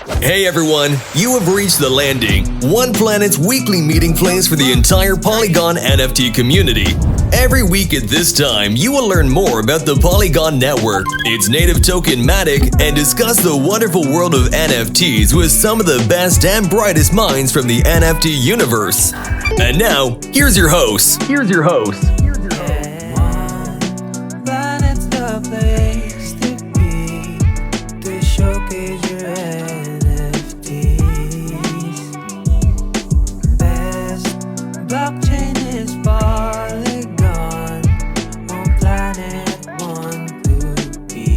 Hey everyone, you have reached the landing, OnePlanet's weekly meeting place for the entire Polygon NFT community. Every week at this time, you will learn more about the Polygon network, its native token Matic, and discuss the wonderful world of NFTs with some of the best and brightest minds from the NFT universe. And now, here's your host. Planet's the place to be to showcase your NFTs. Best blockchain is Polygon. OnePlanet want to be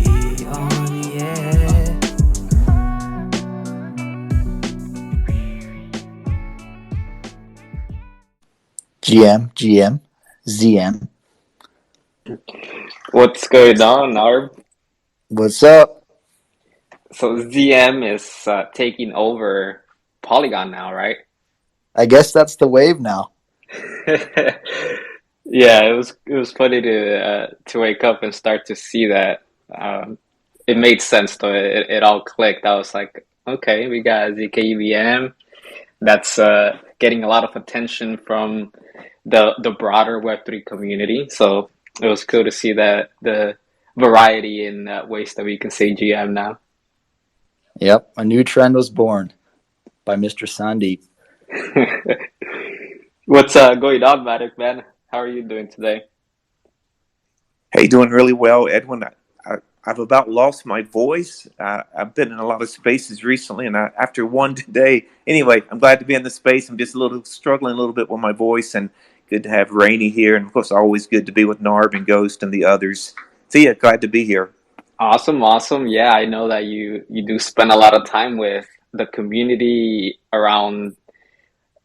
on, yeah. GM, ZM. What's going on, Narb? What's up? So ZM is taking over Polygon now, right? I guess that's the wave now. Yeah, it was funny to wake up and start to see that. It made sense though. It all clicked. I was like, okay, we got ZKEVM. That's getting a lot of attention from the broader Web3 community. So it was cool to see that the variety in ways that we can say GM now. Yep, a new trend was born by Mr. Sandeep. What's going on, Matic, man? How are you doing today? Hey, doing really well, Edwin. I've about lost my voice. I've been in a lot of spaces recently, and after one today, anyway, I'm glad to be in the space. I'm just struggling a little bit with my voice, and good to have Rainey here, and of course, always good to be with Narb and Ghost and the others. So yeah, glad to be here. Awesome. Yeah, I know that you do spend a lot of time with the community around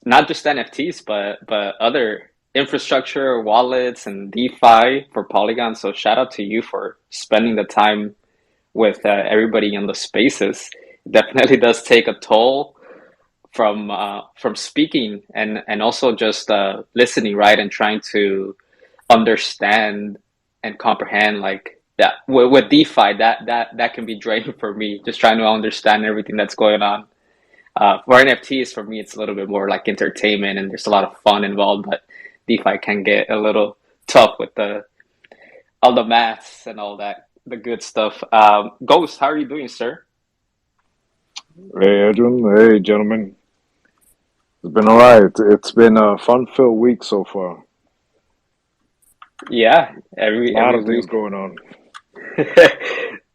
not just NFTs, but other infrastructure, wallets, and DeFi for Polygon. So shout out to you for spending the time with everybody in the spaces. It definitely does take a toll from speaking and also just listening, right, and trying to understand and comprehend, like, yeah, with DeFi, that can be draining for me, just trying to understand everything that's going on. For NFTs, for me, it's a little bit more like entertainment and there's a lot of fun involved, but DeFi can get a little tough with all the maths and all that, the good stuff. Ghost, how are you doing, sir? Hey, Edwin. Hey, gentlemen. It's been all right. It's been a fun-filled week so far. Yeah, A lot every of things week. going on.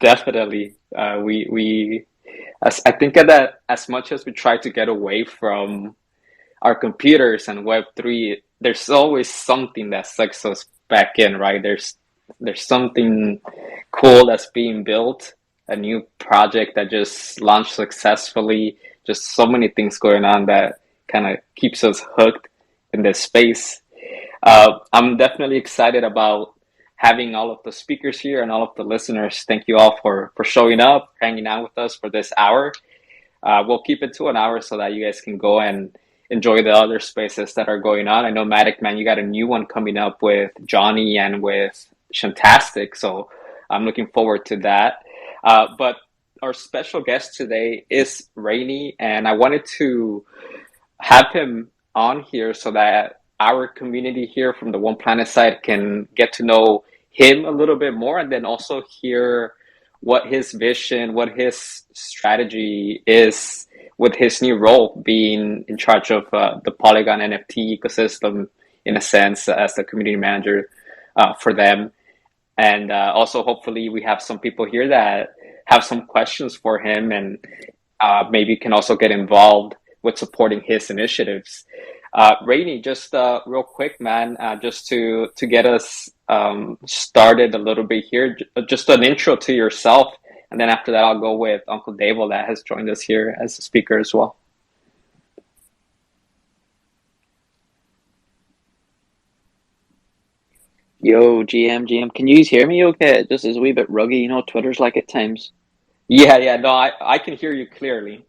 Definitely. I think that as much as we try to get away from our computers and Web3, there's always something that sucks us back in, right? There's something cool that's being built, a new project that just launched successfully, just so many things going on that kind of keeps us hooked in this space. I'm definitely excited about having all of the speakers here and all of the listeners. Thank you all for showing up, hanging out with us for this hour. We'll keep it to an hour so that you guys can go and enjoy the other spaces that are going on. I know, Matic, man, you got a new one coming up with Johnny and with Shantastic, so I'm looking forward to that. But our special guest today is Rainey, and I wanted to have him on here so that our community here from the OnePlanet side can get to know him a little bit more, and then also hear what his vision, what his strategy is with his new role, being in charge of the Polygon NFT ecosystem, in a sense, as the community manager for them. And also, hopefully, we have some people here that have some questions for him, and maybe can also get involved with supporting his initiatives. Rainey, just real quick, man, just to get us started a little bit here, just an intro to yourself, and then after that, I'll go with Uncle Davo that has joined us here as a speaker as well. Yo, GM, can you hear me okay? This is a wee bit ruggy, you know, Twitter's like at times. Yeah, no, I can hear you clearly.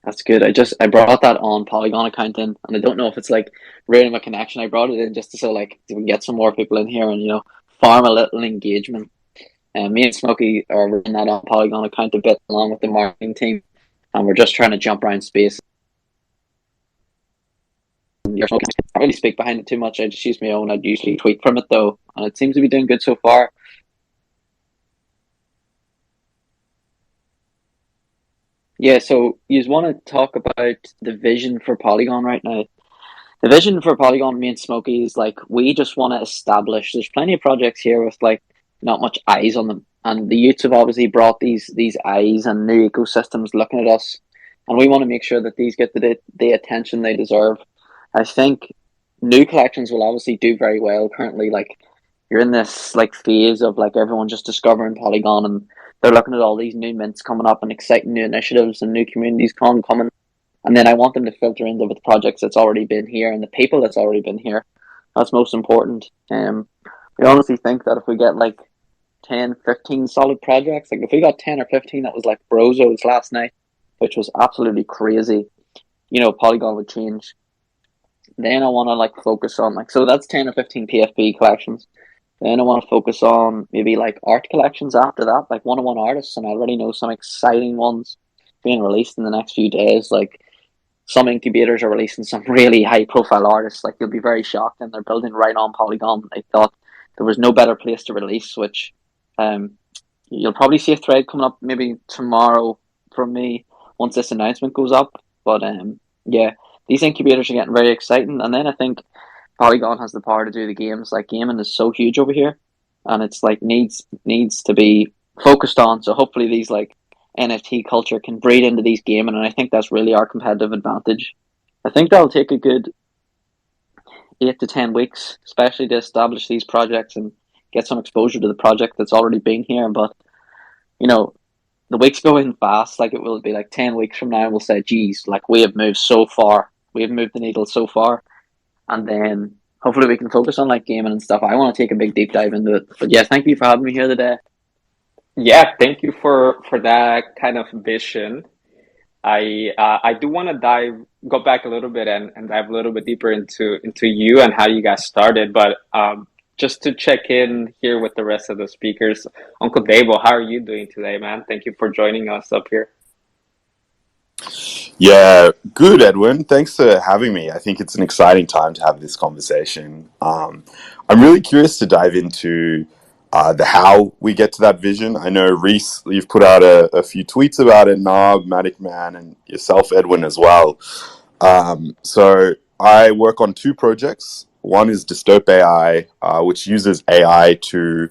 That's good. I brought that on Polygon account in, and I don't know if it's like ruining my connection. I brought it in just to so like to get some more people in here and, you know, farm a little engagement. And me and Smokey are running that on Polygon account a bit along with the marketing team, and we're just trying to jump around space. Your Smokey, I can't really speak behind it too much. I just use my own. I'd usually tweet from it though, and it seems to be doing good so far. Yeah, so you want to talk about the vision for Polygon right now. The vision for Polygon, me and Smokey, is like we just want to establish. There's plenty of projects here with like not much eyes on them, and the youths have obviously brought these eyes and new ecosystems looking at us, and we want to make sure that these get the attention they deserve. I think new collections will obviously do very well currently. Like you're in this like phase of like everyone just discovering Polygon, and they're looking at all these new mints coming up and exciting new initiatives and new communities coming. And then I want them to filter into the projects that's already been here and the people that's already been here. That's most important. We honestly think that if we get like 10, 15 solid projects, like if we got 10 or 15 that was like Brozos last night, which was absolutely crazy, you know, Polygon would change. Then I want to like focus on like, so that's 10 or 15 PFP collections. Then I want to focus on maybe like art collections after that, like one-on-one artists. And I already know some exciting ones being released in the next few days. Like some incubators are releasing some really high-profile artists. Like you'll be very shocked, and they're building right on Polygon. They thought there was no better place to release, which you'll probably see a thread coming up maybe tomorrow from me once this announcement goes up. But yeah, these incubators are getting very exciting. And then I think Polygon has the power to do the games. Like gaming is so huge over here, and it's like needs to be focused on. So hopefully these like NFT culture can breed into these gaming, and I think that's really our competitive advantage. I think that'll take a good 8 to 10 weeks, especially to establish these projects and get some exposure to the project that's already been here. But you know, the weeks go in fast. Like it will be like 10 weeks from now, we'll say, geez, like we have moved so far. We have moved the needle so far. And then hopefully we can focus on like gaming and stuff. I want to take a big deep dive into it. But yeah, thank you for having me here today. Yeah, thank you for that kind of vision. I do want to go back a little bit and dive a little bit deeper into you and how you guys started. But just to check in here with the rest of the speakers, Uncle Davo, how are you doing today, man? Thank you for joining us up here. Yeah, good, Edwin. Thanks for having me. I think it's an exciting time to have this conversation. I'm really curious to dive into the how we get to that vision. I know, Reece, you've put out a few tweets about it, Narb, Matic Man, and yourself, Edwin, as well. So I work on 2 projects. One is Dystope AI, which uses AI to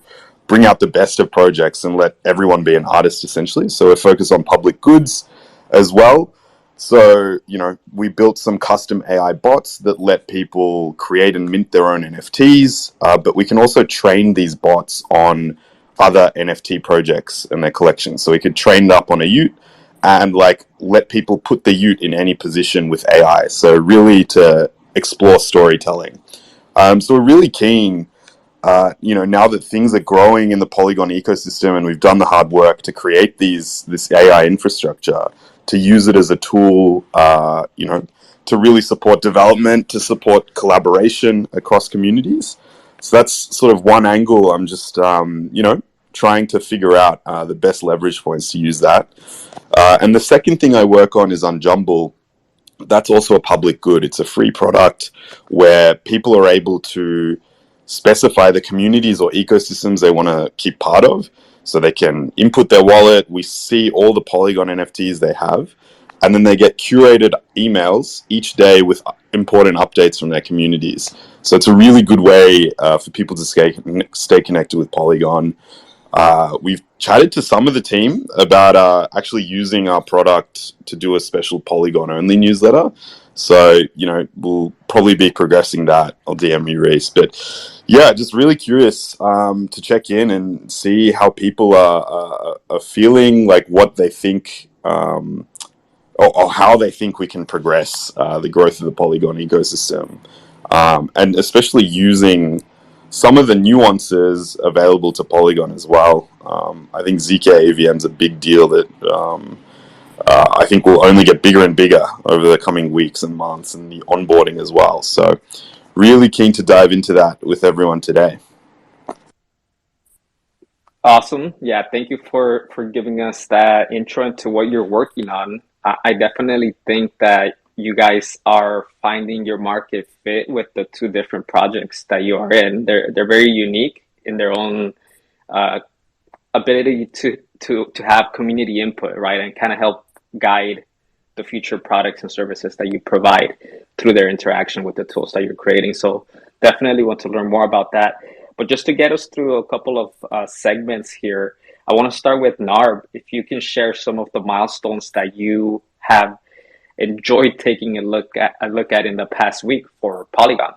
bring out the best of projects and let everyone be an artist, essentially. So we're focused on public goods as well. So, you know, we built some custom AI bots that let people create and mint their own NFTs, but we can also train these bots on other NFT projects and their collections. So we could train it up on a ute and like let people put the ute in any position with AI. So really to explore storytelling. So we're really keen, you know, now that things are growing in the Polygon ecosystem and we've done the hard work to create this AI infrastructure, to use it as a tool, you know, to really support development, to support collaboration across communities. So that's sort of one angle. I'm just, you know, trying to figure out the best leverage points to use that. And the second thing I work on is Unjumble. That's also a public good. It's a free product where people are able to specify the communities or ecosystems they want to keep part of. So they can input their wallet. We see all the Polygon NFTs they have. And then they get curated emails each day with important updates from their communities. So it's a really good way for people to stay connected with Polygon. We've chatted to some of the team about actually using our product to do a special Polygon-only newsletter. So, you know, we'll probably be progressing that. I'll DM you, Reece. But yeah, just really curious to check in and see how people are feeling, like what they think, or how they think we can progress the growth of the Polygon ecosystem. And especially using some of the nuances available to Polygon as well. I think ZK AVM's a big deal that I think will only get bigger and bigger over the coming weeks and months, and the onboarding as well. So really keen to dive into that with everyone today. Awesome. Yeah, thank you for giving us that intro into what you're working on. I definitely think that you guys are finding your market fit with the two different projects that you are in. They're very unique in their own uh, ability to have community input, right, and kind of help guide the future products and services that you provide through their interaction with the tools that you're creating. So definitely want to learn more about that. But just to get us through a couple of segments here, I want to start with Narb. If you can share some of the milestones that you have enjoyed taking a look at in the past week for Polygon.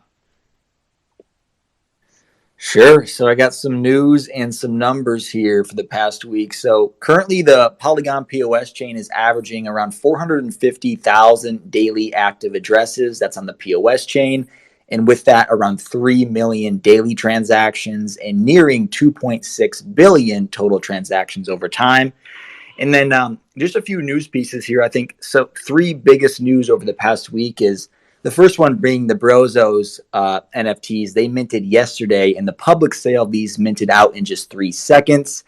Sure. So I got some news and some numbers here for the past week. So currently, the Polygon POS chain is averaging around 450,000 daily active addresses. That's on the POS chain. And with that, around 3 million daily transactions and nearing 2.6 billion total transactions over time. And then just a few news pieces here. I think so. Three biggest news over the past week is the first one being the Brozos NFTs. They minted yesterday, and the public sale of these minted out in just 3 seconds.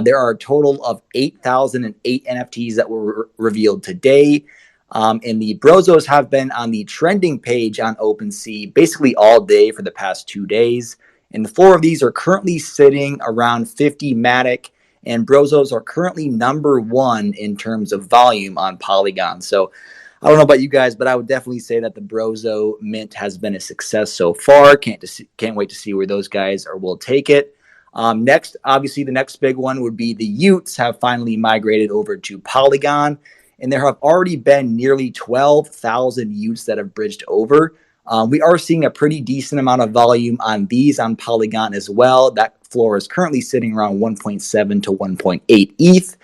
There are a total of 8,008 NFTs that were revealed today. And the Brozos have been on the trending page on OpenSea basically all day for the past 2 days. And the 4 of these are currently sitting around 50 Matic, and Brozos are currently number 1 in terms of volume on Polygon. So I don't know about you guys, but I would definitely say that the Brozo mint has been a success so far. Can't wait to see where those guys will take it. Next, obviously, the next big one would be the Utes have finally migrated over to Polygon, and there have already been nearly 12,000 Utes that have bridged over. We are seeing a pretty decent amount of volume on these on Polygon as well. That floor is currently sitting around 1.7 to 1.8 ETH.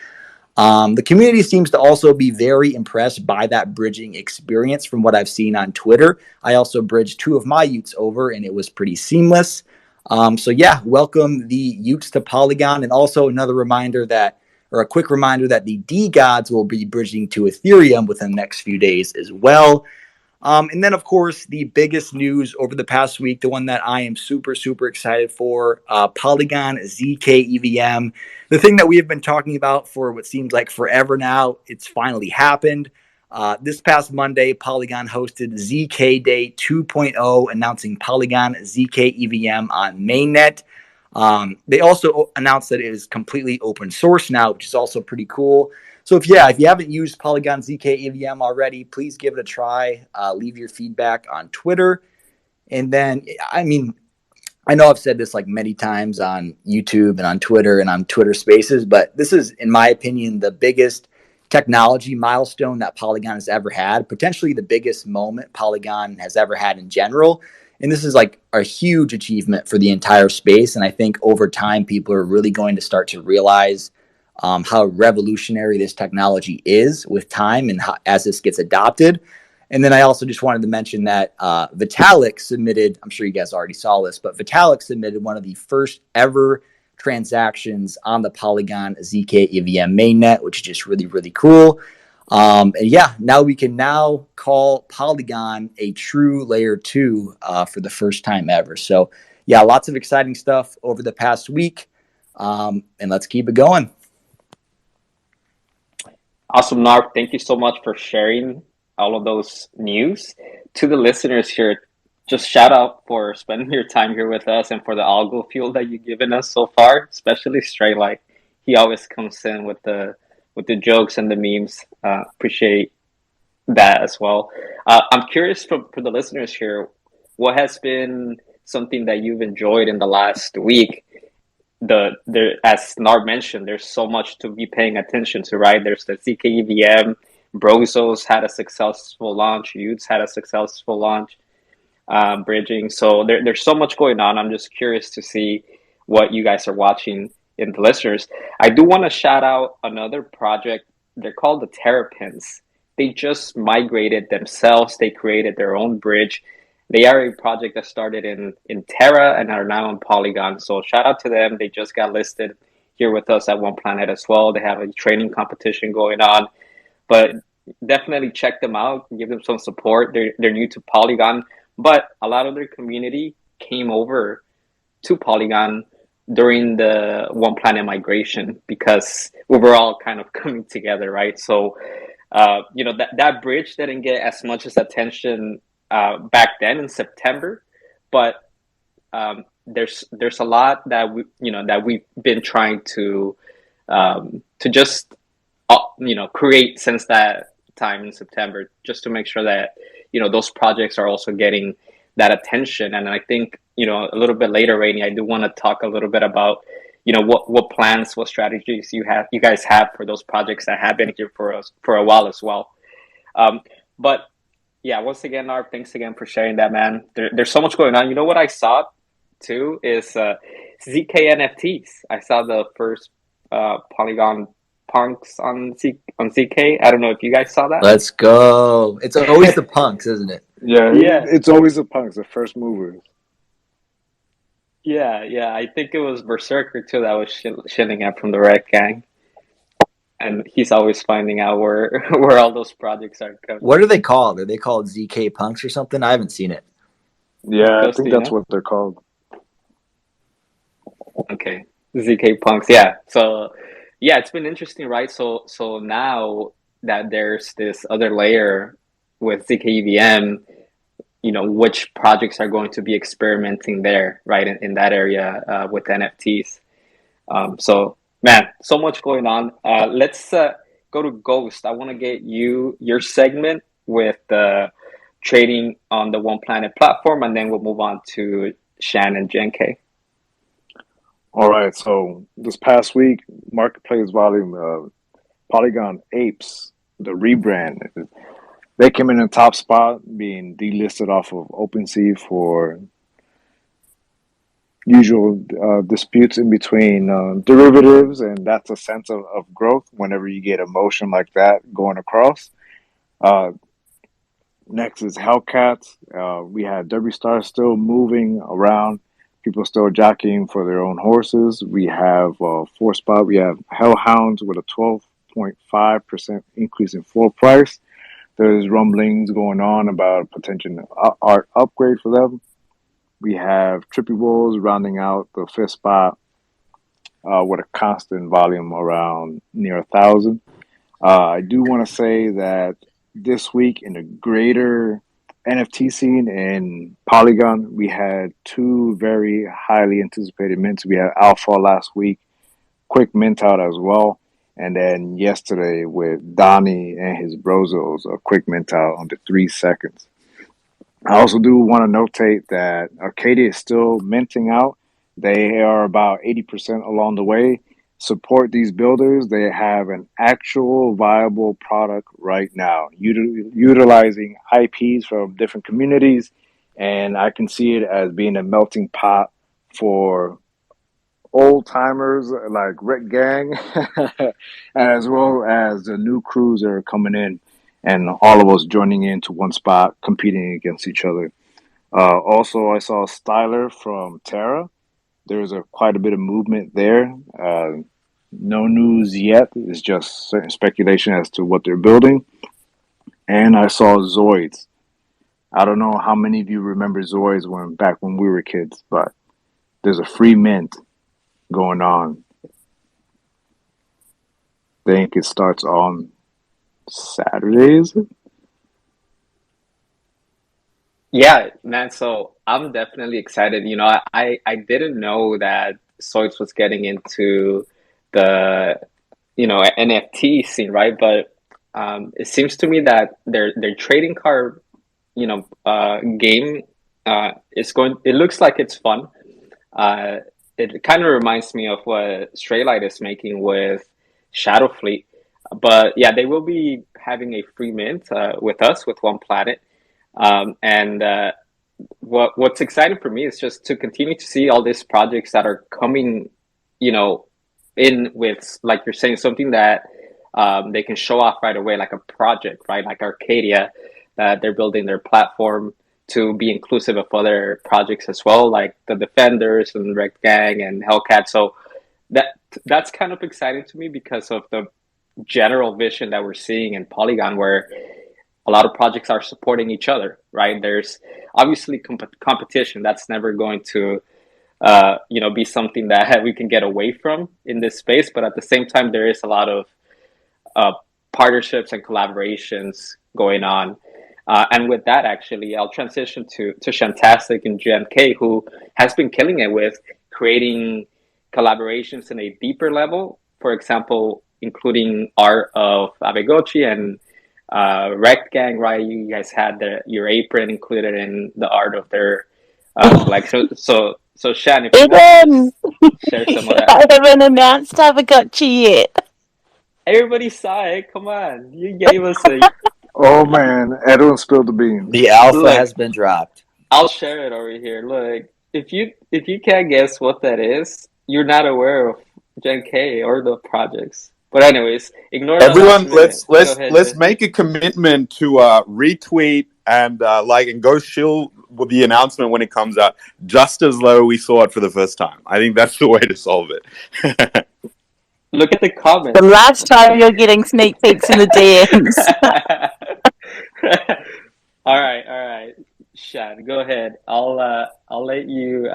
The community seems to also be very impressed by that bridging experience from what I've seen on Twitter. I also bridged 2 of my Utes over, and it was pretty seamless. So yeah, welcome the Utes to Polygon. And also another reminder that, or a quick reminder that the D Gods will be bridging to Ethereum within the next few days as well. And then, of course, the biggest news over the past week, the one that I am super, super excited for, Polygon ZK EVM. The thing that we have been talking about for what seems like forever now, it's finally happened. This past Monday, Polygon hosted ZK Day 2.0, announcing Polygon ZK EVM on mainnet. They also announced that it is completely open source now, which is also pretty cool. So if you haven't used Polygon ZK EVM already, please give it a try. Leave your feedback on Twitter. And then, I mean, I know I've said this like many times on YouTube and on Twitter and on Twitter Spaces, but this is, in my opinion, the biggest technology milestone that Polygon has ever had, potentially the biggest moment Polygon has ever had in general. And this is like a huge achievement for the entire space. And I think over time, people are really going to start to realize how revolutionary this technology is with time and as this gets adopted. And then I also just wanted to mention that Vitalik submitted, I'm sure you guys already saw this, but Vitalik submitted one of the first ever transactions on the Polygon ZK EVM mainnet, which is just really, really cool. And yeah, now we can now call Polygon a true layer 2 for the first time ever. So yeah, lots of exciting stuff over the past week. And let's keep it going. Awesome, Narb. Thank you so much for sharing all of those news. To the listeners here, just shout out for spending your time here with us and for the algo fuel that you've given us so far, especially Stray. Like he always comes in with the jokes and the memes. Appreciate that as well. I'm curious for the listeners here, what has been something that you've enjoyed in the last week? As Narb mentioned, there's so much to be paying attention to, right? There's the ZK EVM, Brozos had a successful launch, Utes had a successful launch, bridging. So there's so much going on. I'm just curious to see what you guys are watching in the listeners. I do want to shout out another project. They're called the Terrapins. They just migrated themselves. They created their own bridge. They are a project that started in Terra and are now on Polygon. So shout out to them. They just got listed here with us at OnePlanet as well. They have a training competition going on, but definitely check them out and give them some support. They're new to Polygon, but a lot of their community came over to Polygon during the OnePlanet migration, because we were all kind of coming together, right? So that bridge didn't get as much as attention back then in September, but there's a lot that we've been trying to just create since that time in September, just to make sure that those projects are also getting that attention. And I think a little bit later, Rainey, I do want to talk a little bit about what plans, what strategies you guys have for those projects that have been here for us for a while as well. But yeah, once again, Narb, thanks again for sharing that, man. There's so much going on. You know what I saw too is ZK NFTs. I saw the first Polygon punks on ZK. I don't know if you guys saw that. Let's go. It's always the punks, isn't it? Yeah, Yeah. it's always the punks, the first movers. Yeah. I think it was Berserker too that was shilling out from the Rekt gang, and he's always finding out where all those projects are coming. What are they called? Are they called ZK punks or something? I haven't seen it. Yeah, I Ghosty, think that's what they're called. Okay, ZK punks. Yeah. So yeah, it's been interesting, right? So now that there's this other layer with ZK EVM, which projects are going to be experimenting there, right, in that area with NFTs. So man, so much going on. Let's go to Ghost. I want to get your segment with trading on the OnePlanet platform, and then we'll move on to Shan and Jenke. All right, so this past week, marketplace volume, Polygon Apes, the rebrand, they came in the top spot, being delisted off of OpenSea for usual disputes in between derivatives, and that's a sense of growth whenever you get a motion like that going across. Next is Hellcats. We had W Star still moving around, people still jockeying for their own horses. We have fourth spot. We have Hellhounds with a 12.5% increase in floor price. There's rumblings going on about a potential art upgrade for them. We have Trippy Wolves rounding out the fifth spot with a constant volume around near 1,000. I do want to say that this week in the greater NFT scene in Polygon, we had two very highly anticipated mints. We had Alpha last week, quick mint out as well. And then yesterday with Donnie and his Brozos, a quick mint out under 3 seconds. I also do want to notate that Arcadia is still minting out. They are about 80% along the way. Support these builders. They have an actual viable product right now, utilizing IPs from different communities. And I can see it as being a melting pot for old timers like Rekt Gang, as well as the new crews that are coming in, and all of us joining into one spot, competing against each other. Also, I saw Styler from Terra. There's quite a bit of movement there. No news yet. It's just certain speculation as to what they're building. And I saw Zoids. I don't know how many of you remember Zoids back when we were kids, but there's a free mint going on. I think it starts on Saturday, is it? Yeah, man. So I'm definitely excited. I didn't know that Zoids was getting into the NFT scene, right? But it seems to me that their trading card game is going. It looks like it's fun. It kind of reminds me of what Straylight is making with Shadow Fleet. But yeah, they will be having a free mint with us, with OnePlanet. And what's exciting for me is just to continue to see all these projects that are coming, in with, like you're saying, something that they can show off right away, like a project, right? Like Arcadia, they're building their platform to be inclusive of other projects as well, like the Defenders and Rekt Gang and Hellcat. So that's kind of exciting to me because of the general vision that we're seeing in Polygon, where a lot of projects are supporting each other, right? There's obviously competition. That's never going to be something that we can get away from in this space. But at the same time, there is a lot of partnerships and collaborations going on. And with that, actually, I'll transition to Shantastic and GMK, who has been killing it with creating collaborations in a deeper level. For example, including art of Abegochi and Rekt Gang, right? You guys had your apron included in the art of their collection. So Shan, if you want to share some of that. I haven't announced Tamagotchi yet. Everybody saw it. Come on. You gave us a... Oh man, Edwin spilled the beans. The alpha Look, has been dropped. I'll share it over here. Look, if you can't guess what that is, you're not aware of Gen K or the projects. But anyways, ignore that Everyone, last minute. let's make a commitment to retweet and and go shill with the announcement when it comes out, just as though we saw it for the first time. I think that's the way to solve it. Look at the comments. The last time you're getting sneak peeks in the DMs. All right. Shad, go ahead. I'll let you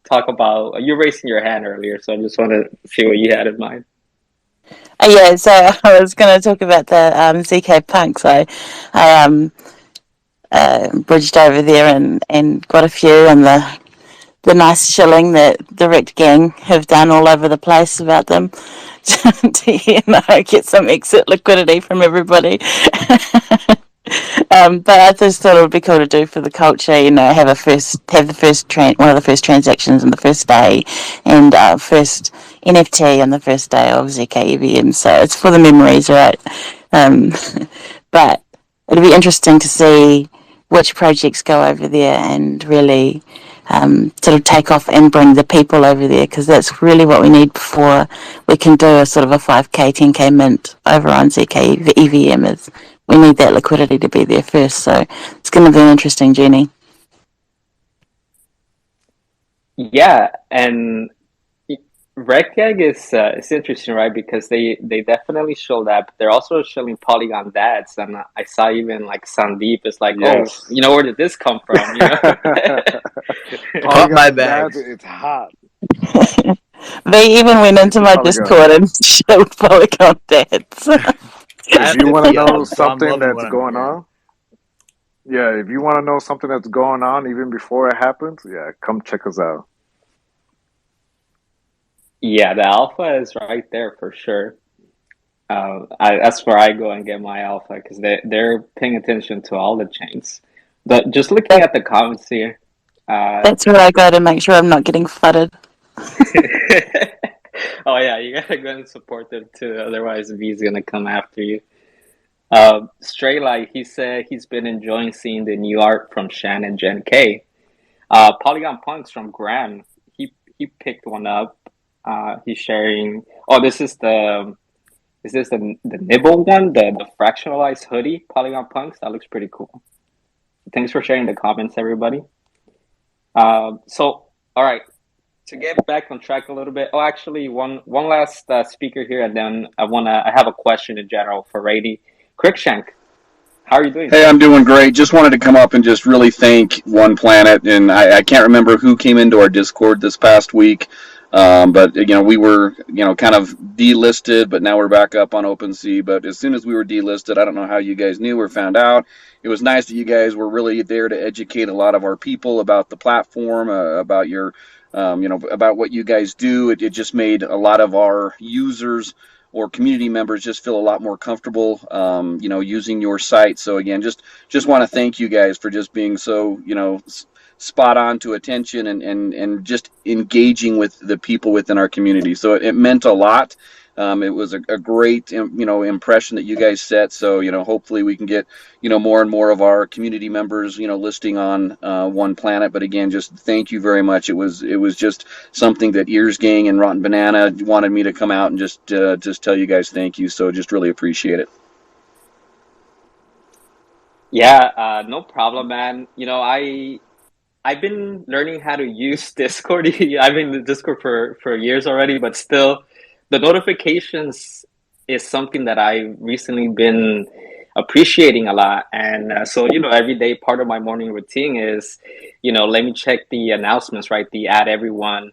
talk about. You raising your hand earlier, so I just want to see what you had in mind. Yeah, so I was going to talk about the ZK Punks. I bridged over there and got a few, and the nice shilling that the Rekt gang have done all over the place about them to get some exit liquidity from everybody. But I just thought it would be cool to do for the culture, have one of the first transactions on the first day, and first NFT on the first day of ZK EVM. So it's for the memories, right? But it'll be interesting to see which projects go over there and really sort of take off and bring the people over there, because that's really what we need before we can do a sort of a 5k, 10k mint over on ZK EVM. Is we need that liquidity to be there first. So it's going to be an interesting journey. Yeah, and Rekt Gang is interesting, right? Because they definitely show that, but they're also showing Polygon dads, and I saw even like Sandeep is like, Yes. oh, where did this come from? Pump my bags. It's hot. They even went into my Polygon. Discord and showed Polygon dads. If you want to Yeah, know I'm something loving that's what I'm going hearing. on, yeah, if you want to know something that's going on even before it happens, yeah, come check us out. Yeah, the alpha is right there for sure. That's where I go and get my alpha, because they're paying attention to all the chains. But just looking at the comments here, That's where I go to make sure I'm not getting flooded. oh yeah, you gotta go and support them too, otherwise V's gonna come after you. Stray Light, he said he's been enjoying seeing the new art from Shan and Gen K. Polygon Punks from Graham, he picked one up. He's sharing. Oh, is this the nibble one, the fractionalized hoodie, Polygon Punks? That looks pretty cool. Thanks for sharing the comments, everybody. So, all right, to get back on track a little bit. Oh, actually, one last speaker here, and then I have a question in general for Rady. Crickshank, how are you doing? Hey, I'm doing great. Just wanted to come up and just really thank OnePlanet, and I can't remember who came into our Discord this past week, but we were kind of delisted, but now we're back up on OpenSea. But as soon as we were delisted, I don't know how you guys knew or found out. It was nice that you guys were really there to educate a lot of our people about the platform, about your about what you guys do. It just made a lot of our users or community members just feel a lot more comfortable, using your site. So again, just want to thank you guys for just being so, spot on to attention and just engaging with the people within our community. So it meant a lot. It was a great, impression that you guys set. So, hopefully we can get, more and more of our community members, listing on OnePlanet. But again, just thank you very much. It was just something that Ears Gang and Rotten Banana wanted me to come out and just tell you guys thank you. So just really appreciate it. Yeah, no problem, man. I've been learning how to use Discord. I've been in Discord for years already, but still, the notifications is something that I've recently been appreciating a lot. And so, every day part of my morning routine is, let me check the announcements, right? The add everyone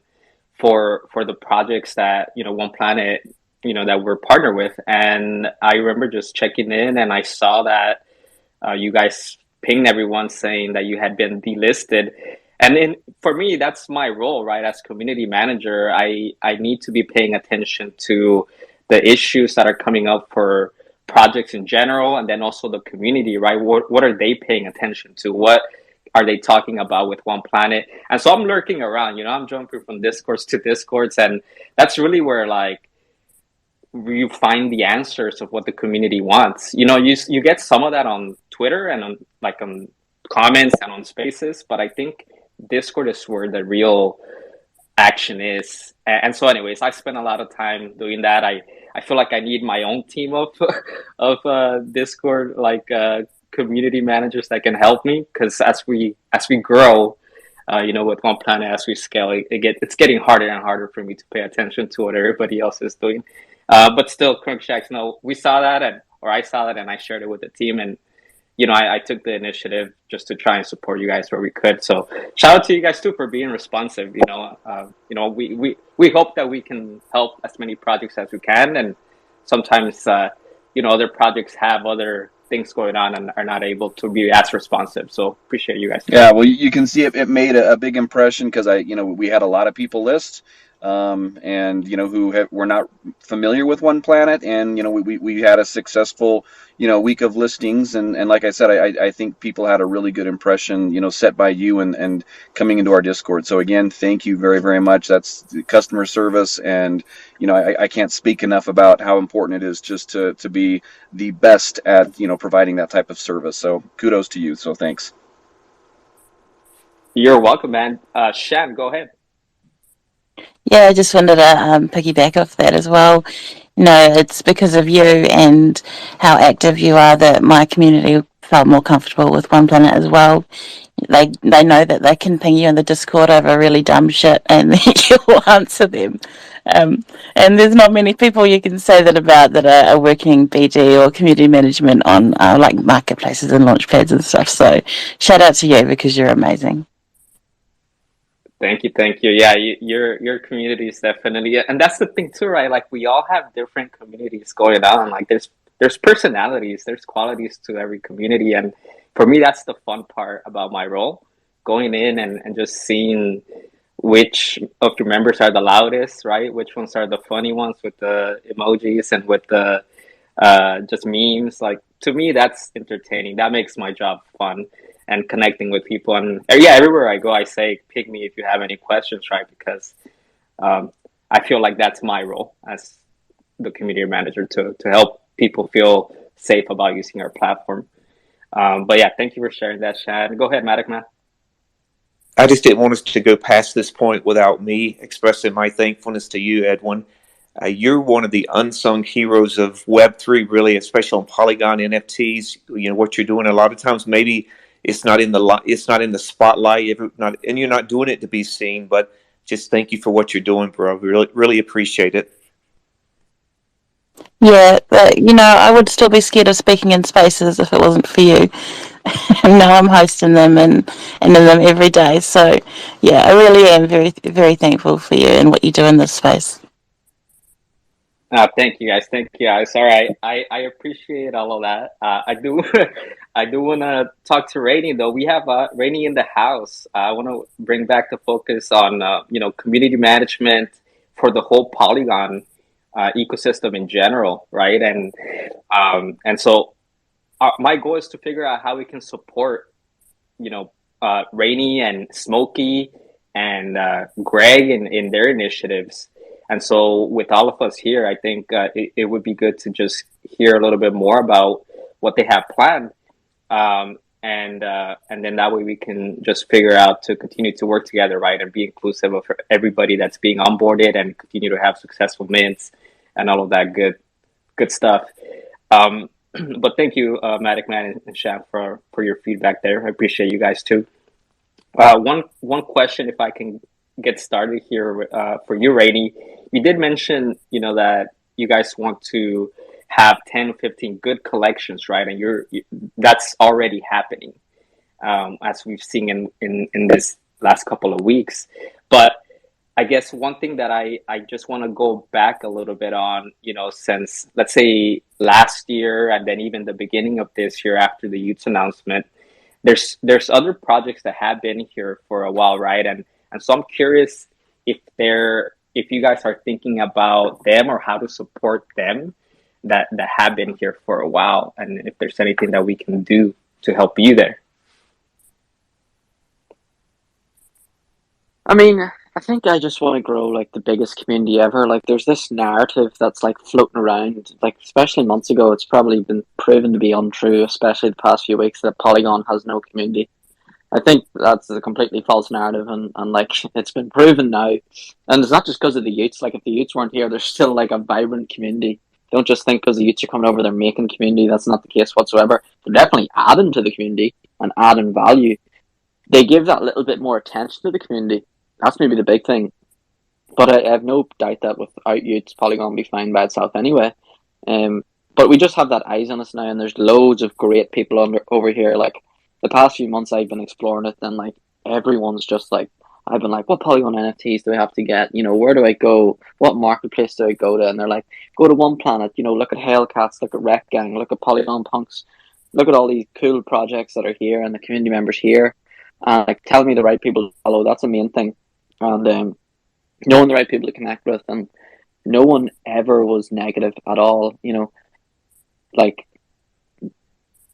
for the projects that, OnePlanet, that we're partnered with. And I remember just checking in, and I saw that you guys pinged everyone saying that you had been delisted. And then for me, that's my role, right? As community manager, I need to be paying attention to the issues that are coming up for projects in general, and then also the community, right? What are they paying attention to? What are they talking about with OnePlanet? And so I'm lurking around, I'm jumping from discourse to discourse, and that's really where like you find the answers of what the community wants. You get some of that on Twitter and on comments and on spaces, but I think Discord is where the real action is. And so anyways, I spend a lot of time doing that. I feel like I need my own team of Discord community managers that can help me, because as we grow, with OnePlanet, as we scale, it's getting harder and harder for me to pay attention to what everybody else is doing. But still, Crookshanks, we saw that, or I saw that, and I shared it with the team, and I took the initiative just to try and support you guys where we could. So shout out to you guys too for being responsive. We hope that we can help as many projects as we can, and sometimes other projects have other things going on and are not able to be as responsive. So appreciate you guys. Yeah, well, you can see it made a big impression because we had a lot of people list, and who were not familiar with OnePlanet, and we had a successful week of listings, and like I said, I think people had a really good impression set by you and coming into our Discord. So again, thank you very, very much. That's the customer service, and I can't speak enough about how important it is just to be the best at providing that type of service. So kudos to you. So thanks. You're welcome, man. Shan, go ahead. Yeah, I just wanted to piggyback off that as well. It's because of you and how active you are that my community felt more comfortable with OnePlanet as well. They know that they can ping you in the Discord over really dumb shit, and you'll answer them. And there's not many people you can say that about that are working BD or community management on like marketplaces and launch pads and stuff. So shout out to you because you're amazing. Thank you. Yeah, your community is definitely, and that's the thing too, right? Like we all have different communities going on. Like there's personalities, there's qualities to every community, and for me, that's the fun part about my role, going in and just seeing which of your members are the loudest, right? Which ones are the funny ones with the emojis and with the just memes. Like to me, that's entertaining. That makes my job fun. And connecting with people, and everywhere I go, I say, "Pick me if you have any questions," right? Because I feel like that's my role as the community manager to help people feel safe about using our platform. But yeah, thank you for sharing that, Shad. Go ahead, Matic Man. I just didn't want us to go past this point without me expressing my thankfulness to you, Edwin. You're one of the unsung heroes of Web3, really, especially on Polygon NFTs. What you're doing. A lot of times, maybe it's not in the spotlight, and you're not doing it to be seen. But just thank you for what you're doing, bro. We really appreciate it. Yeah, but I would still be scared of speaking in spaces if it wasn't for you. And now I'm hosting them and in them every day. So yeah, I really am very, very thankful for you and what you do in this space. Thank you guys. All right. I appreciate all of that. I do I do want to talk to Rainey though. We have Rainey in the house. I want to bring back the focus on community management for the whole Polygon ecosystem in general, right? And so my goal is to figure out how we can support Rainey and Smokey and Greg in their initiatives. And so with all of us here, I think it would be good to just hear a little bit more about what they have planned. And then that way we can just figure out to continue to work together, right? And be inclusive of everybody that's being onboarded and continue to have successful mints and all of that good stuff. But thank you, Matic Man and Sham, for your feedback there. I appreciate you guys too. One question, if I can get started here for you, Rainey. You did mention, that you guys want to have 10, 15 good collections, right? And that's already happening, as we've seen in this last couple of weeks. But I guess one thing that I just want to go back a little bit on, since let's say last year and then even the beginning of this year after the Utes announcement, there's other projects that have been here for a while, right? And so I'm curious if you guys are thinking about them or how to support them that have been here for a while, and if there's anything that we can do to help you there. I mean, I think I just want to grow like the biggest community ever. Like, there's this narrative that's like floating around, like especially months ago. It's probably been proven to be untrue, especially the past few weeks, that Polygon has no community. I think that's a completely false narrative, and like it's been proven now. And it's not just because of the youths. Like, if the youths weren't here, there's still like a vibrant community. Don't just think because the youths are coming over, they're making community. That's not the case whatsoever. They're definitely adding to the community and adding value. They give that little bit more attention to the community. That's maybe the big thing. But I have no doubt that without youths, Polygon will be fine by itself anyway. But we just have that eyes on us now, and there's loads of great people over here. Like, the past few months I've been exploring it, and like everyone's just like, I've been like, what Polygon NFTs do I have to get? Where do I go? What marketplace do I go to? And they're like, go to OnePlanet, look at Hellcats, look at Rekt Gang, look at Polygon Punks, look at all these cool projects that are here and the community members here. And like, tell me the right people to follow. That's the main thing. And knowing the right people to connect with, and no one ever was negative at all. Like,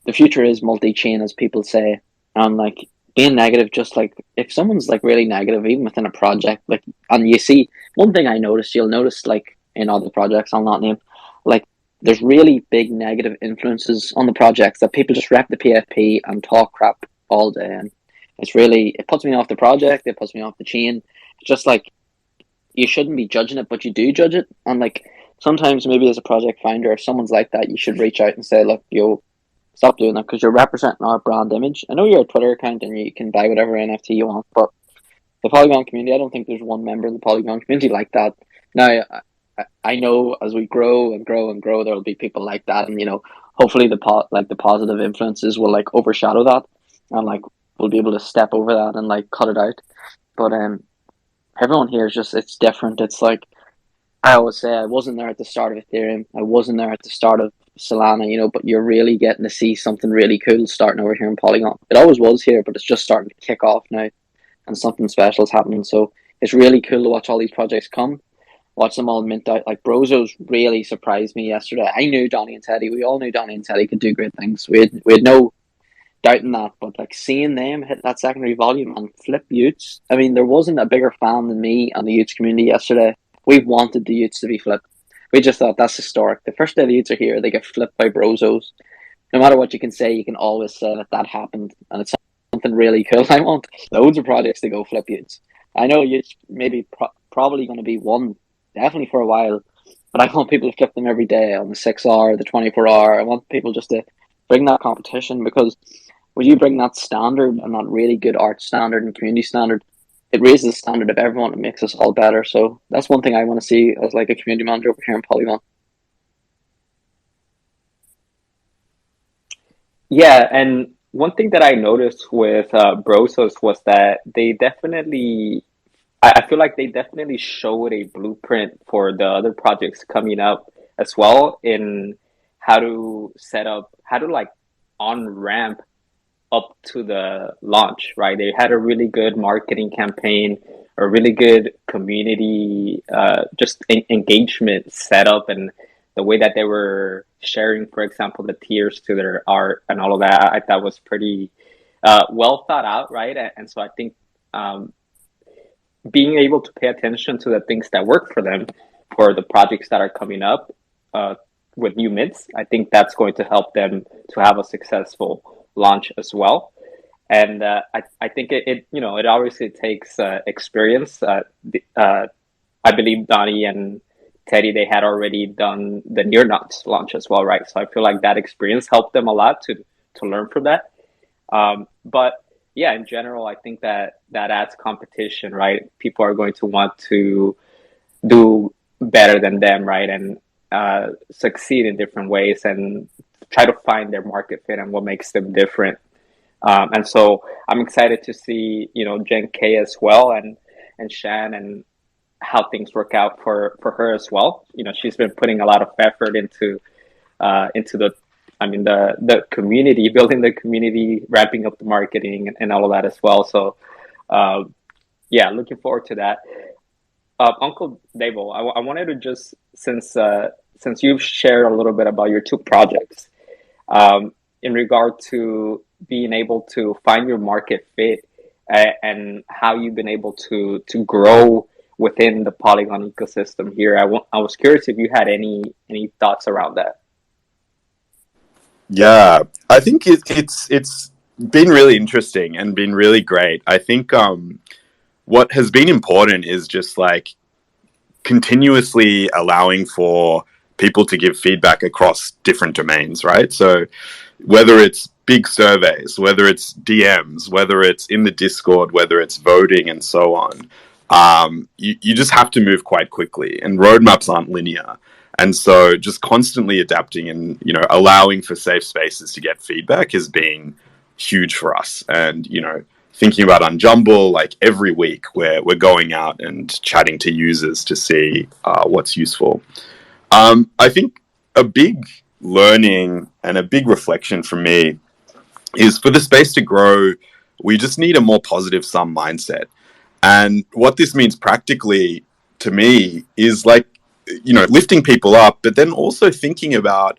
the future is multi-chain, as people say, and like being negative, just like if someone's like really negative, even within a project, like, and you see one thing I noticed, you'll notice like in other projects I'll not name, like there's really big negative influences on the projects that people just rep the PFP and talk crap all day, and it puts me off the project, it puts me off the chain. It's just like, you shouldn't be judging it, but you do judge it, and like sometimes maybe as a project founder, if someone's like that, you should reach out and say, look, yo, stop doing that, because you're representing our brand image. I know you're a Twitter account and you can buy whatever NFT you want, but the Polygon community, I don't think there's one member in the Polygon community like that. Now, I know as we grow and grow and grow, there will be people like that, and hopefully the positive influences will like overshadow that, and like we'll be able to step over that and like cut it out. But everyone here is just, it's different. It's like, I always say, I wasn't there at the start of Ethereum, I wasn't there at the start of Solana, but you're really getting to see something really cool starting over here in Polygon. It always was here, but it's just starting to kick off now, and something special is happening. So it's really cool to watch all these projects come, watch them all mint out. Like, Brozo's really surprised me yesterday. I knew Donnie and Teddy, we all knew Donnie and Teddy could do great things. We had no doubt in that, but like seeing them hit that secondary volume and flip Utes, I mean, there wasn't a bigger fan than me and the Utes community yesterday. We wanted the Utes to be flipped. We just thought that's historic. The first day the Utes are here, they get flipped by Brozos. No matter what you can say, you can always say that happened, and it's something really cool. I want loads of projects to go flip Utes. I know Utes maybe probably going to be one, definitely for a while, but I want people to flip them every day on the 6R, the 24R. I want people just to bring that competition, because when you bring that standard, and that really good art standard and community standard, it raises the standard of everyone. It makes us all better. So that's one thing I want to see as like a community manager over here in Polygon. Yeah, and one thing that I noticed with Brosos was that they definitely, I feel like they definitely showed a blueprint for the other projects coming up as well, in how to set up, how to like on ramp up to the launch, right? They had a really good marketing campaign, a really good community just engagement setup, and the way that they were sharing, for example, the tiers to their art and all of that, I thought was pretty well thought out, right? And so I think being able to pay attention to the things that work for them, for the projects that are coming up with new mints, I think that's going to help them to have a successful launch as well. And I think it obviously takes experience. I believe Donnie and Teddy, they had already done the Near Nuts launch as well, right? So I feel like that experience helped them a lot to learn from that. But yeah, in general, I think that adds competition, right? People are going to want to do better than them, right? And succeed in different ways and try to find their market fit and what makes them different. And so I'm excited to see, Jen K as well, and Shan, and how things work out for her as well. She's been putting a lot of effort into the community, building the community, ramping up the marketing, and all of that as well. So, looking forward to that. Uncle Davo, I wanted to just, since you've shared a little bit about your two projects, in regard to being able to find your market fit, and how you've been able to grow within the Polygon ecosystem here. I was curious if you had any thoughts around that. Yeah, I think it's been really interesting and been really great. I think what has been important is just like continuously allowing for people to give feedback across different domains, right? So whether it's big surveys, whether it's DMs, whether it's in the Discord, whether it's voting and so on, you just have to move quite quickly, and roadmaps aren't linear. And so just constantly adapting and, allowing for safe spaces to get feedback has been huge for us. And, thinking about Unjumble, like every week we're going out and chatting to users to see what's useful. I think a big learning and a big reflection for me is, for the space to grow, we just need a more positive sum mindset. And what this means practically to me is like, lifting people up, but then also thinking about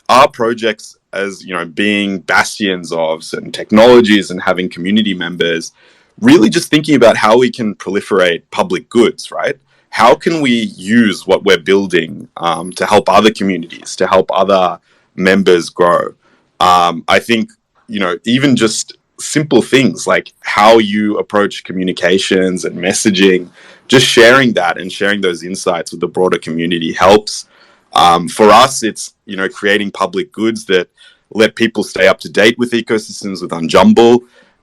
our projects as, being bastions of certain technologies and having community members, really just thinking about how we can proliferate public goods, right? How can we use what we're building to help other communities, to help other members grow? I think, even just simple things like how you approach communications and messaging, just sharing that and sharing those insights with the broader community helps. For us, it's, creating public goods that let people stay up to date with ecosystems with Unjumble,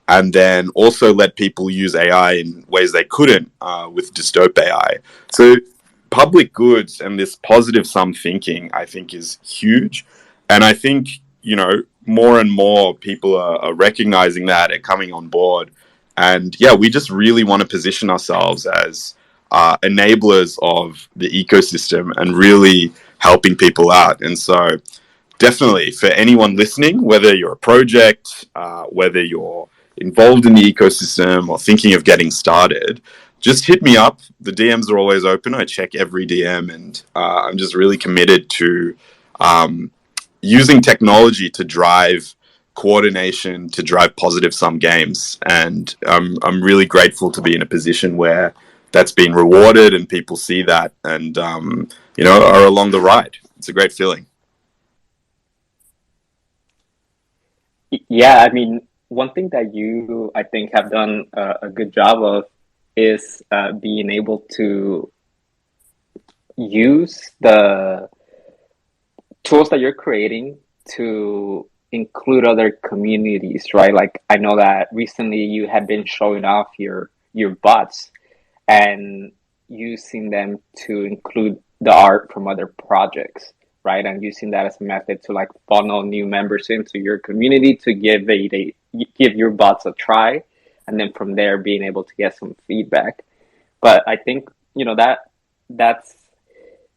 and then also let people use AI in ways they couldn't with Dystope AI. So public goods and this positive sum thinking, I think, is huge. And I think, more and more people are recognizing that and coming on board. And yeah, we just really want to position ourselves as enablers of the ecosystem and really helping people out. And so definitely, for anyone listening, whether you're a project, whether you're involved in the ecosystem or thinking of getting started, just hit me up. The DMs are always open. I check every DM, and I'm just really committed to using technology to drive coordination, to drive positive sum games. And I'm really grateful to be in a position where that's been rewarded and people see that and, are along the ride. It's a great feeling. Yeah, one thing that you, I think, have done a good job of is being able to use the tools that you're creating to include other communities, right? Like, I know that recently you had been showing off your bots and using them to include the art from other projects, right? And using that as a method to like funnel new members into your community to give your bots a try, and then from there being able to get some feedback. But I think that's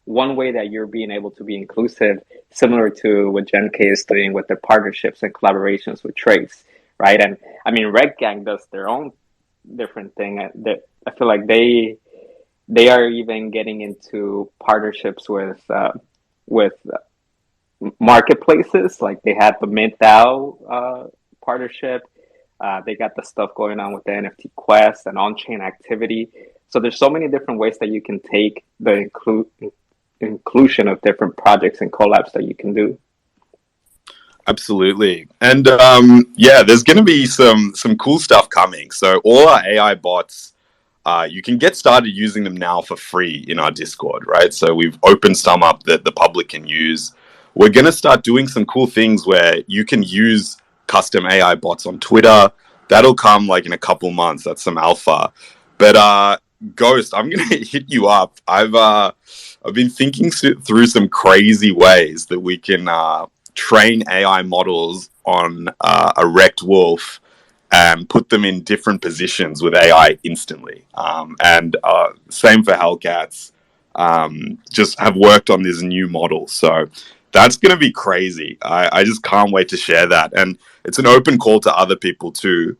one way that you're being able to be inclusive, similar to what Gen K is doing with their partnerships and collaborations with trades, right? And Rekt Gang does their own different thing. That I feel like they are even getting into partnerships with marketplaces. Like they had the MintDAO partnership. They got the stuff going on with the NFT Quest and on-chain activity. So there's so many different ways that you can take the inclusion of different projects and collabs that you can do. Absolutely. And there's going to be some cool stuff coming. So all our AI bots, you can get started using them now for free in our Discord, right? So we've opened some up that the public can use. We're going to start doing some cool things where you can use custom AI bots on Twitter. That'll come like in a couple months. That's some alpha. But Ghost, I'm gonna hit you up. I've been thinking through some crazy ways that we can train AI models on a Rekt wolf and put them in different positions with AI instantly. And same for Hellcats. Just have worked on this new model, so that's going to be crazy. I just can't wait to share that, and it's an open call to other people too.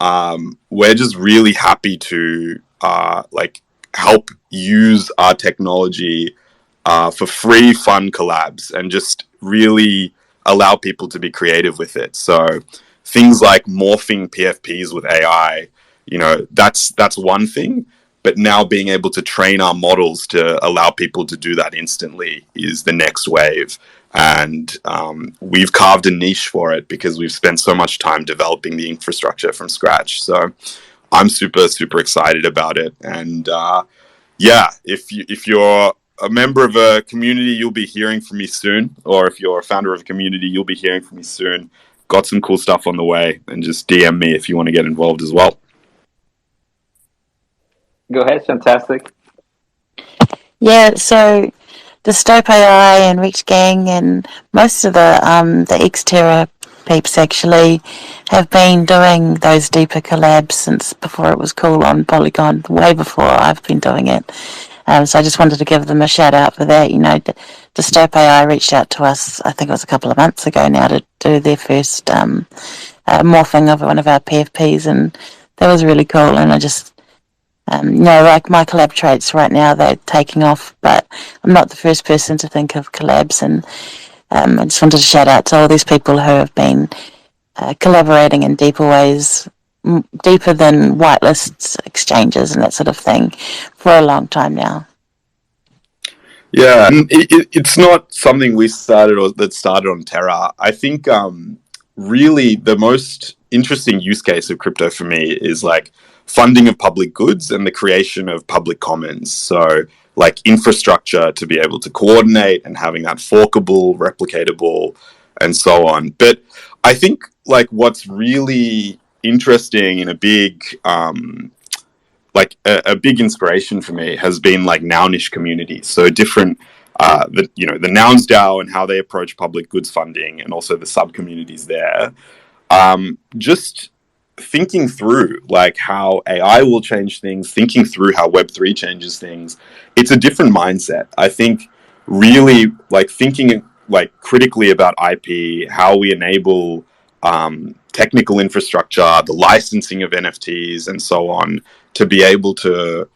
We're just really happy to like help use our technology for free, fun collabs, and just really allow people to be creative with it. So things like morphing PFPs with AI, that's one thing. But now being able to train our models to allow people to do that instantly is the next wave. And we've carved a niche for it because we've spent so much time developing the infrastructure from scratch. So I'm super, super excited about it. And yeah, if you're a member of a community, you'll be hearing from me soon. Or if you're a founder of a community, you'll be hearing from me soon. Got some cool stuff on the way, and just DM me if you want to get involved as well. Go ahead, fantastic. Yeah, so the Stope AI and Rekt Gang and most of the Xterra peeps actually have been doing those deeper collabs since before it was cool on Polygon, way before I've been doing it. So I just wanted to give them a shout out for that. The Stope AI reached out to us, I think it was a couple of months ago now, to do their first morphing of one of our PFPs, and that was really cool. And I just like my collab traits right now, they're taking off, but I'm not the first person to think of collabs, and I just wanted to shout out to all these people who have been collaborating in deeper ways, deeper than whitelists, exchanges, and that sort of thing for a long time now. Yeah, and it's not something we started or that started on Terra. I think really the most interesting use case of crypto for me is like funding of public goods and the creation of public commons. So like infrastructure to be able to coordinate and having that forkable, replicatable, and so on. But I think like what's really interesting and a big a big inspiration for me has been like Nounish communities. So different, the Nouns DAO and how they approach public goods funding, and also the sub communities there. Just thinking through like how AI will change things, thinking through how Web3 changes things. It's a different mindset. I think really like thinking like critically about IP, how we enable technical infrastructure, the licensing of NFTs, and so on, to be able to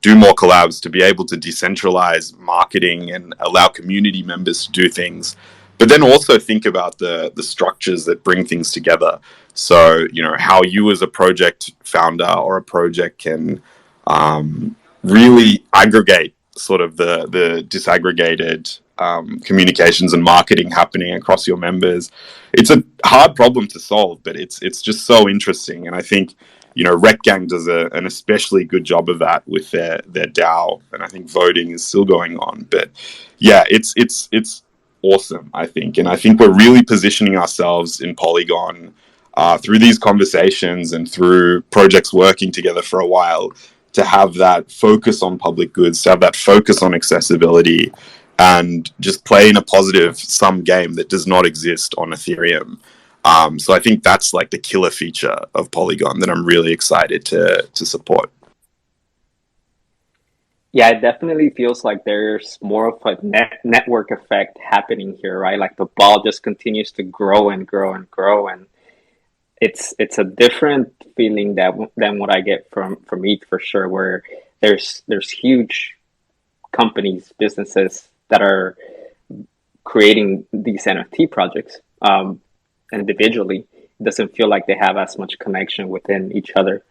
do more collabs, to be able to decentralize marketing and allow community members to do things, but then also think about the structures that bring things together. So how you as a project founder or a project can really aggregate sort of the disaggregated communications and marketing happening across your members. It's a hard problem to solve, but it's just so interesting. And I think Rekt Gang does an especially good job of that with their DAO, and I think voting is still going on. But yeah, it's awesome, I think, and I think we're really positioning ourselves in Polygon through these conversations and through projects working together for a while to have that focus on public goods, to have that focus on accessibility, and just play in a positive sum game that does not exist on Ethereum. So I think that's like the killer feature of Polygon that I'm really excited to support. Yeah, it definitely feels like there's more of a network effect happening here, right? Like the ball just continues to grow and grow and grow, and it's a different feeling than what I get from ETH for sure, where there's huge companies, businesses that are creating these NFT projects individually. It doesn't feel like they have as much connection within each other.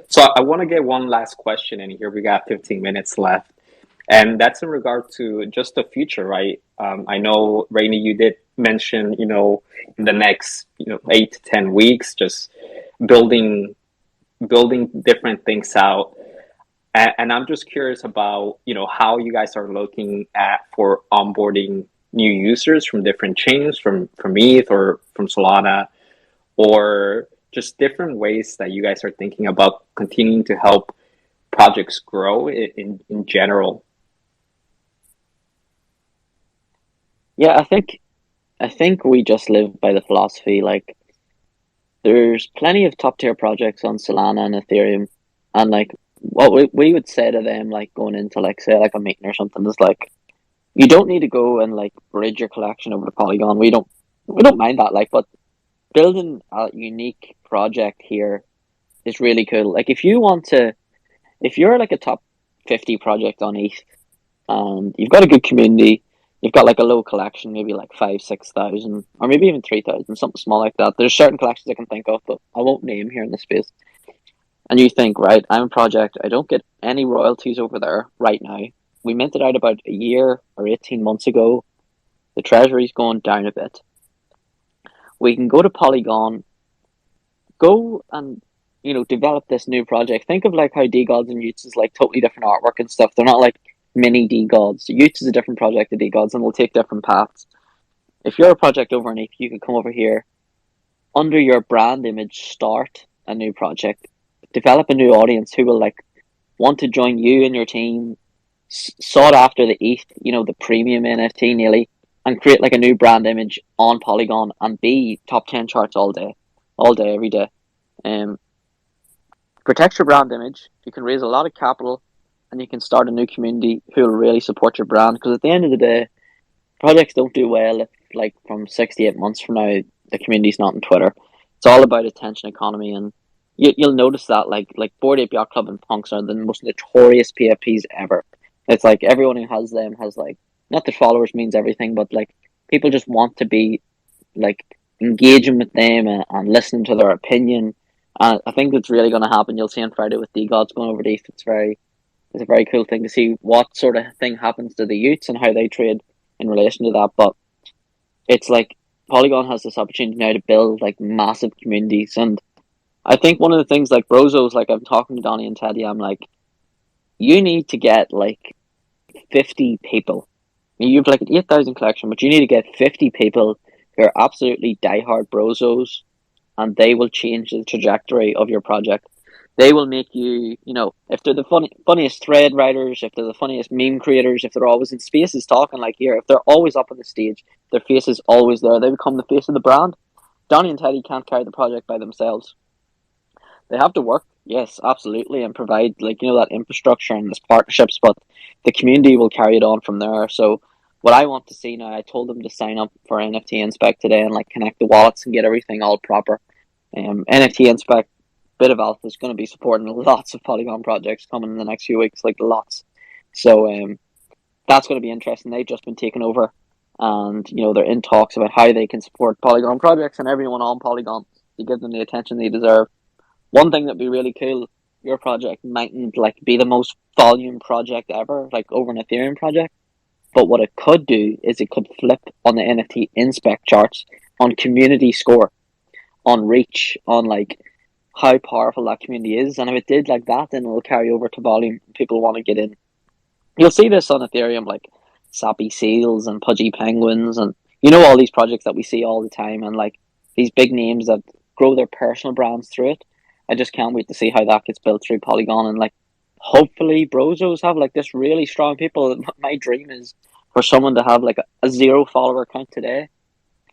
So I want to get one last question in here. We got 15 minutes left, and that's in regard to just the future, right? I know, Rainey, you did mention, in the next, 8 to 10 weeks, just building different things out. And I'm just curious about, how you guys are looking at for onboarding new users from different chains, from ETH or from Solana, or just different ways that you guys are thinking about continuing to help projects grow in general? Yeah, I think we just live by the philosophy like there's plenty of top tier projects on Solana and Ethereum, and like what we would say to them, like going into like say like a meeting or something, is like you don't need to go and like bridge your collection over to Polygon. We don't mind that, like, but building a unique project here is really cool. Like if you're like a top 50 project on ETH and you've got a good community, you've got like a low collection, maybe like 5,000, 6,000, or maybe even 3,000, something small like that. There's certain collections I can think of, but I won't name here in the space. And you think, right, I'm a project, I don't get any royalties over there right now. We minted out about a year or 18 months ago. The treasury's going down a bit. We can go to Polygon, go and develop this new project. Think of like how D Gods and Utes is like totally different artwork and stuff. They're not like mini D Gods. Utes is a different project to D Gods, and they'll take different paths. If you're a project over in ETH, you can come over here under your brand image, start a new project, develop a new audience who will like want to join you and your team, sought after the ETH, the premium NFT nearly, and create like a new brand image on Polygon and be top 10 charts all day, every day. Protect your brand image. You can raise a lot of capital, and you can start a new community who will really support your brand. Because at the end of the day, projects don't do well if, like, from 68 months from now, the community's not on Twitter. It's all about attention economy, and you'll notice that, like Bored Ape Yacht Club and Punks are the most notorious PFPs ever. It's like everyone who has them has like, not that followers means everything, but like people just want to be like engaging with them and listening to their opinion. I think it's really going to happen. You'll see on Friday with D Gods going over to ETH. It's a very cool thing to see what sort of thing happens to the youths and how they trade in relation to that. But it's like Polygon has this opportunity now to build like massive communities, and I think one of the things like Brozos, like I'm talking to Donnie and Teddy, I'm like, you need to get like 50 people. You have like an 8,000 collection, but you need to get 50 people who are absolutely diehard Brozos, and they will change the trajectory of your project. They will make you, if they're the funniest thread writers, if they're the funniest meme creators, if they're always in spaces talking like here, if they're always up on the stage, their face is always there, they become the face of the brand. Donnie and Teddy can't carry the project by themselves. They have to work, yes, absolutely, and provide like that infrastructure and these partnerships, but the community will carry it on from there. So what I want to see now, I told them to sign up for NFT Inspect today and like connect the wallets and get everything all proper. NFT Inspect bit of alpha is going to be supporting lots of Polygon projects coming in the next few weeks, like lots. So that's going to be interesting. They've just been taken over, and they're in talks about how they can support Polygon projects and everyone on Polygon to give them the attention they deserve. One thing that'd be really cool, your project mightn't like be the most volume project ever, like over an Ethereum project, but what it could do is it could flip on the NFT Inspect charts, on community score, on reach, on like how powerful that community is. And if it did like that, then it will carry over to volume. People want to get in. You'll see this on Ethereum, like Sappy Seals and Pudgy Penguins, and all these projects that we see all the time, and like these big names that grow their personal brands through it. I just can't wait to see how that gets built through Polygon, and like hopefully Brozos have like this really strong people. My dream is for someone to have like a 0 follower account today,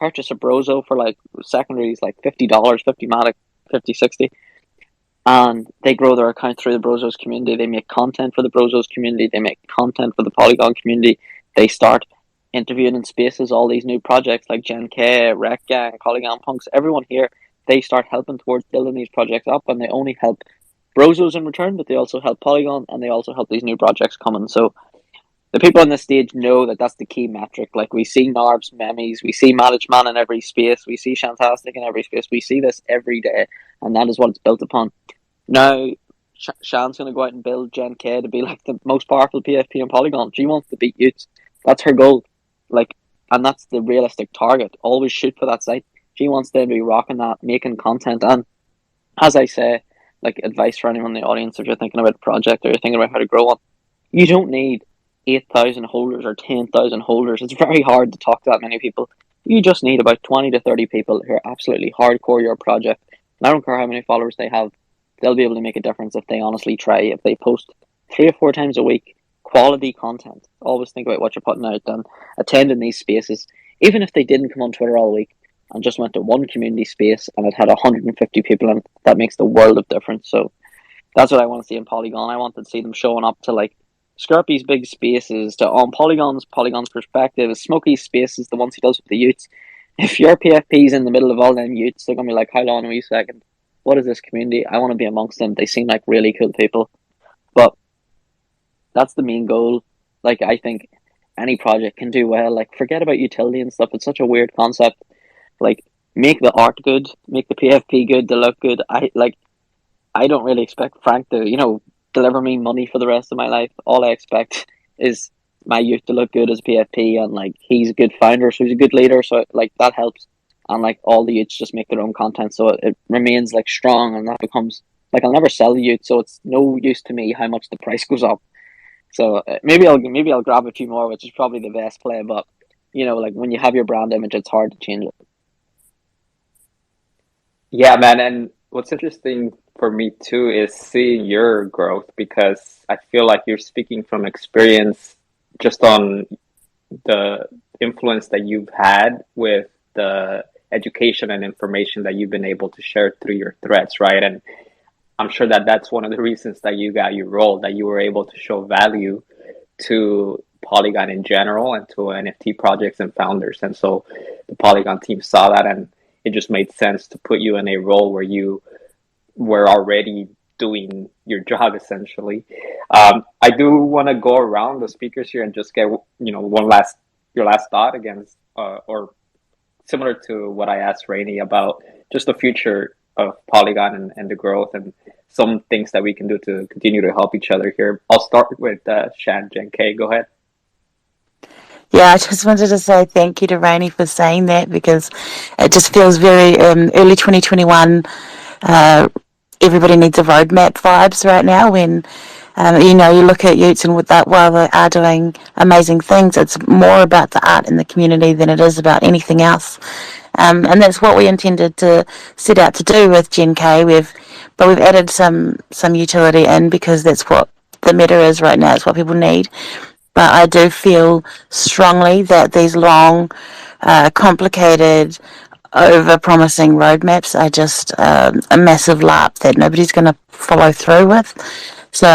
purchase a Brozo for like secondaries like $50, 50 Matic, 50, 60, and they grow their account through the Brozos community. They make content for the Brozos community. They make content for the Polygon community. They start interviewing in spaces all these new projects like Gen K, Rekt Gang, Polygon Punks, everyone here. They start helping towards building these projects up, and they only help Brozos in return, but they also help Polygon, and they also help these new projects coming. So the people on this stage know that that's the key metric. Like we see Narb's memes, we see Management in every space, we see Shantastic in every space, we see this every day, and that is what it's built upon. Now, Shan's going to go out and build Gen K to be like the most powerful PFP on Polygon. She wants to beat Utes. That's her goal. Like, and that's the realistic target. Always shoot for that site. She wants to be rocking that, making content. And as I say, like advice for anyone in the audience, if you're thinking about a project or you're thinking about how to grow one, you don't need 8,000 holders or 10,000 holders. It's very hard to talk to that many people. You just need about 20 to 30 people who are absolutely hardcore your project. And I don't care how many followers they have. they'll be able to make a difference if they honestly try. If they post 3 or 4 times a week, quality content. Always think about what you're putting out and attend in these spaces. Even if they didn't come on Twitter all week and just went to one community space and it had 150 people in it, that makes the world of difference. So that's what I want to see in Polygon. I want to see them showing up to like Scurpy's big spaces, to on Polygon's perspective, Smokey's spaces, the ones he does with the youths. If your PFP's in the middle of all them youths, they're gonna be like, hold on a wee second, what is this community? I want to be amongst them. They seem like really cool people. But that's the main goal. Like, I think any project can do well. Like, forget about utility and stuff. It's such a weird concept. Like, make the art good, make the PFP good, to look good. I don't really expect Frank to, deliver me money for the rest of my life. All I expect is my youth to look good as PFP, and like, he's a good founder, so he's a good leader, so like that helps. And like, all the youths just make their own content, so it remains like strong, and that becomes like, I'll never sell the youth, so it's no use to me how much the price goes up. So maybe I'll grab a few more, which is probably the best play. But like, when you have your brand image, it's hard to change it. Yeah, man. And what's interesting for me too is seeing your growth, because I feel like you're speaking from experience just on the influence that you've had with the education and information that you've been able to share through your threads, right? And I'm sure that that's one of the reasons that you got your role, that you were able to show value to Polygon in general and to NFT projects and founders. And so the Polygon team saw that, and it just made sense to put you in a role where you were already doing your job, essentially. I do want to go around the speakers here and just get, your last thought against, or similar to what I asked Rainey about just the future of Polygon and the growth, and some things that we can do to continue to help each other here. I'll start with Shan Jen K. Go ahead. Yeah, I just wanted to say thank you to Rainey for saying that, because it just feels very early 2021. Everybody needs a roadmap vibes right now, when you look at Utes, and with that, while they are doing amazing things, it's more about the art in the community than it is about anything else. And that's what we intended to set out to do with Gen K. But we've added some utility in, because that's what the meta is right now. It's what people need. But I do feel strongly that these long, complicated, over-promising roadmaps are just a massive LARP that nobody's going to follow through with. So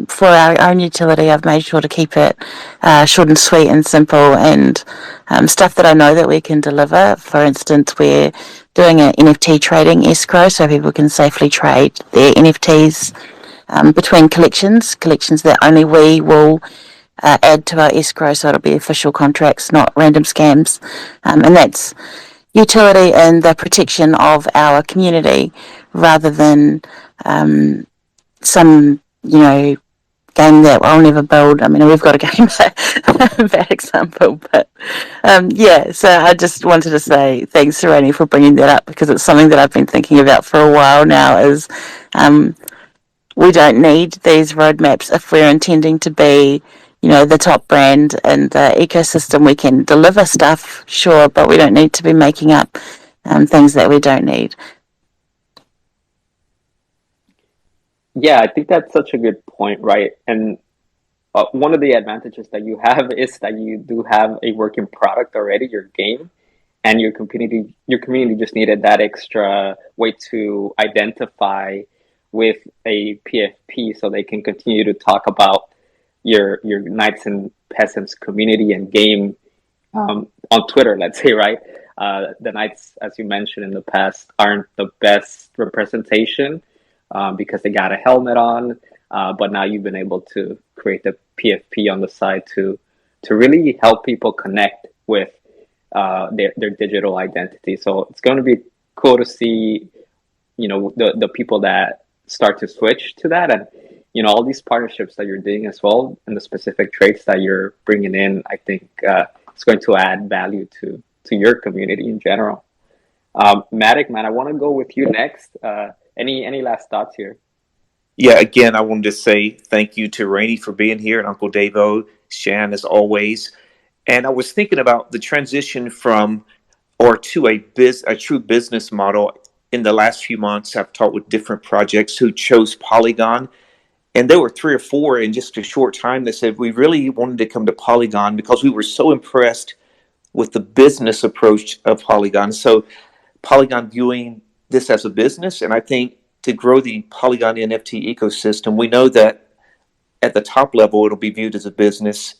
for our own utility, I've made sure to keep it short and sweet and simple, and stuff that I know that we can deliver. For instance, we're doing an NFT trading escrow, so people can safely trade their NFTs between collections that only we will add to our escrow, so it'll be official contracts, not random scams. And that's utility and the protection of our community, rather than some game that I'll never build. I mean, we've got a game, bad example, but so I just wanted to say thanks to Rainey for bringing that up, because it's something that I've been thinking about for a while now. Is we don't need these roadmaps if we're intending to be the top brand in the ecosystem. We can deliver stuff, sure, but we don't need to be making up things that we don't need. Yeah, I think that's such a good point, right? And one of the advantages that you have is that you do have a working product already, your game, and your community just needed that extra way to identify with a PFP, so they can continue to talk about your Knights and Peasants community and game on Twitter, let's say, right? The Knights, as you mentioned in the past, aren't the best representation because they got a helmet on, but now you've been able to create the PFP on the side to really help people connect with their digital identity. So it's going to be cool to see, the people that start to switch to that, and all these partnerships that you're doing as well, and the specific traits that you're bringing in. I think it's going to add value to your community in general. Matic, man, I want to go with you next. Any last thoughts here? Yeah, again, I wanted to say thank you to Rainey for being here, and Uncle Davo, Shan, as always. And I was thinking about the transition from or to a true business model in the last few months, I've talked with different projects who chose Polygon. And there were 3 or 4 in just a short time that said we really wanted to come to Polygon because we were so impressed with the business approach of Polygon. So Polygon viewing this as a business, and I think to grow the Polygon NFT ecosystem, we know that at the top level it'll be viewed as a business,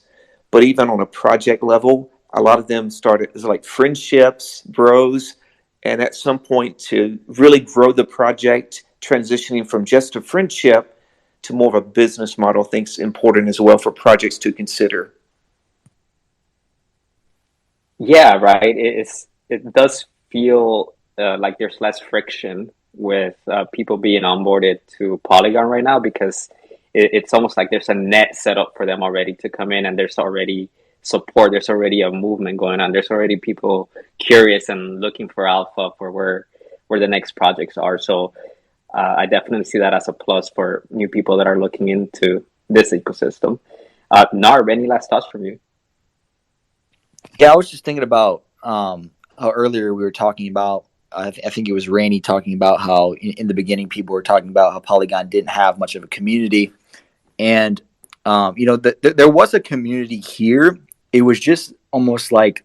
but even on a project level, a lot of them started as like friendships, bros, and at some point to really grow the project, transitioning from just a friendship to more of a business model, I think is important as well for projects to consider. Yeah, right. It does feel like there's less friction with people being onboarded to Polygon right now because it's almost like there's a net set up for them already to come in, and there's already support. There's already a movement going on. There's already people curious and looking for alpha for where the next projects are. So I definitely see that as a plus for new people that are looking into this ecosystem. Narb, any last thoughts from you? Yeah, I was just thinking about how earlier we were talking about, I think it was Rainey talking about how in the beginning people were talking about how Polygon didn't have much of a community. And, there was a community here. It was just almost like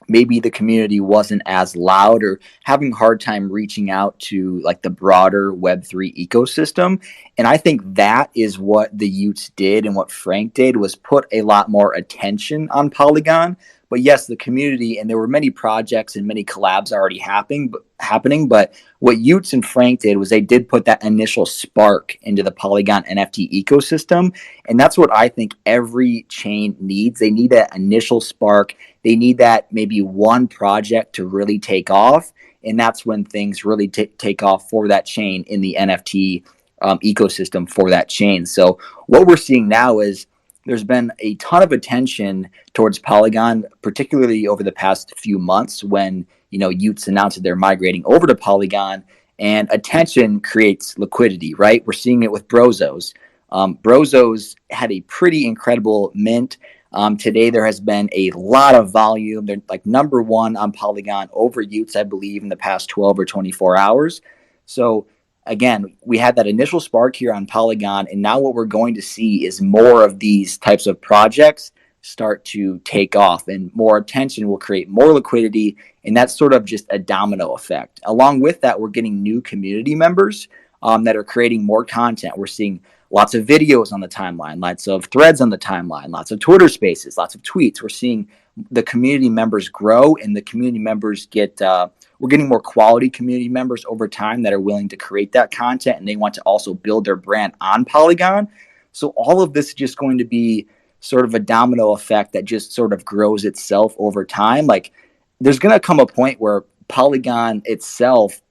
maybe the community wasn't as loud or having a hard time reaching out to like the broader Web3 ecosystem. And I think that is what the Utes did and what Frank did was put a lot more attention on Polygon. But yes, the community, and there were many projects and many collabs already happening. But what Utes and Frank did was they did put that initial spark into the Polygon NFT ecosystem. And that's what I think every chain needs. They need that initial spark. They need that maybe one project to really take off. And that's when things really take off for that chain in the NFT ecosystem for that chain. So what we're seeing now is there's been a ton of attention towards Polygon, particularly over the past few months when, Utes announced that they're migrating over to Polygon, and attention creates liquidity, right? We're seeing it with Brozos. Brozos had a pretty incredible mint. Today, there has been a lot of volume. They're like number one on Polygon over Utes, I believe, in the past 12 or 24 hours. So again, we had that initial spark here on Polygon, and now what we're going to see is more of these types of projects start to take off, and more attention will create more liquidity, and that's sort of just a domino effect. Along with that, we're getting new community members that are creating more content. We're seeing lots of videos on the timeline, lots of threads on the timeline, lots of Twitter spaces, lots of tweets. We're seeing the community members grow, and the community members we're getting more quality community members over time that are willing to create that content, and they want to also build their brand on Polygon. So all of this is just going to be sort of a domino effect that just sort of grows itself over time. Like there's going to come a point where Polygon itself,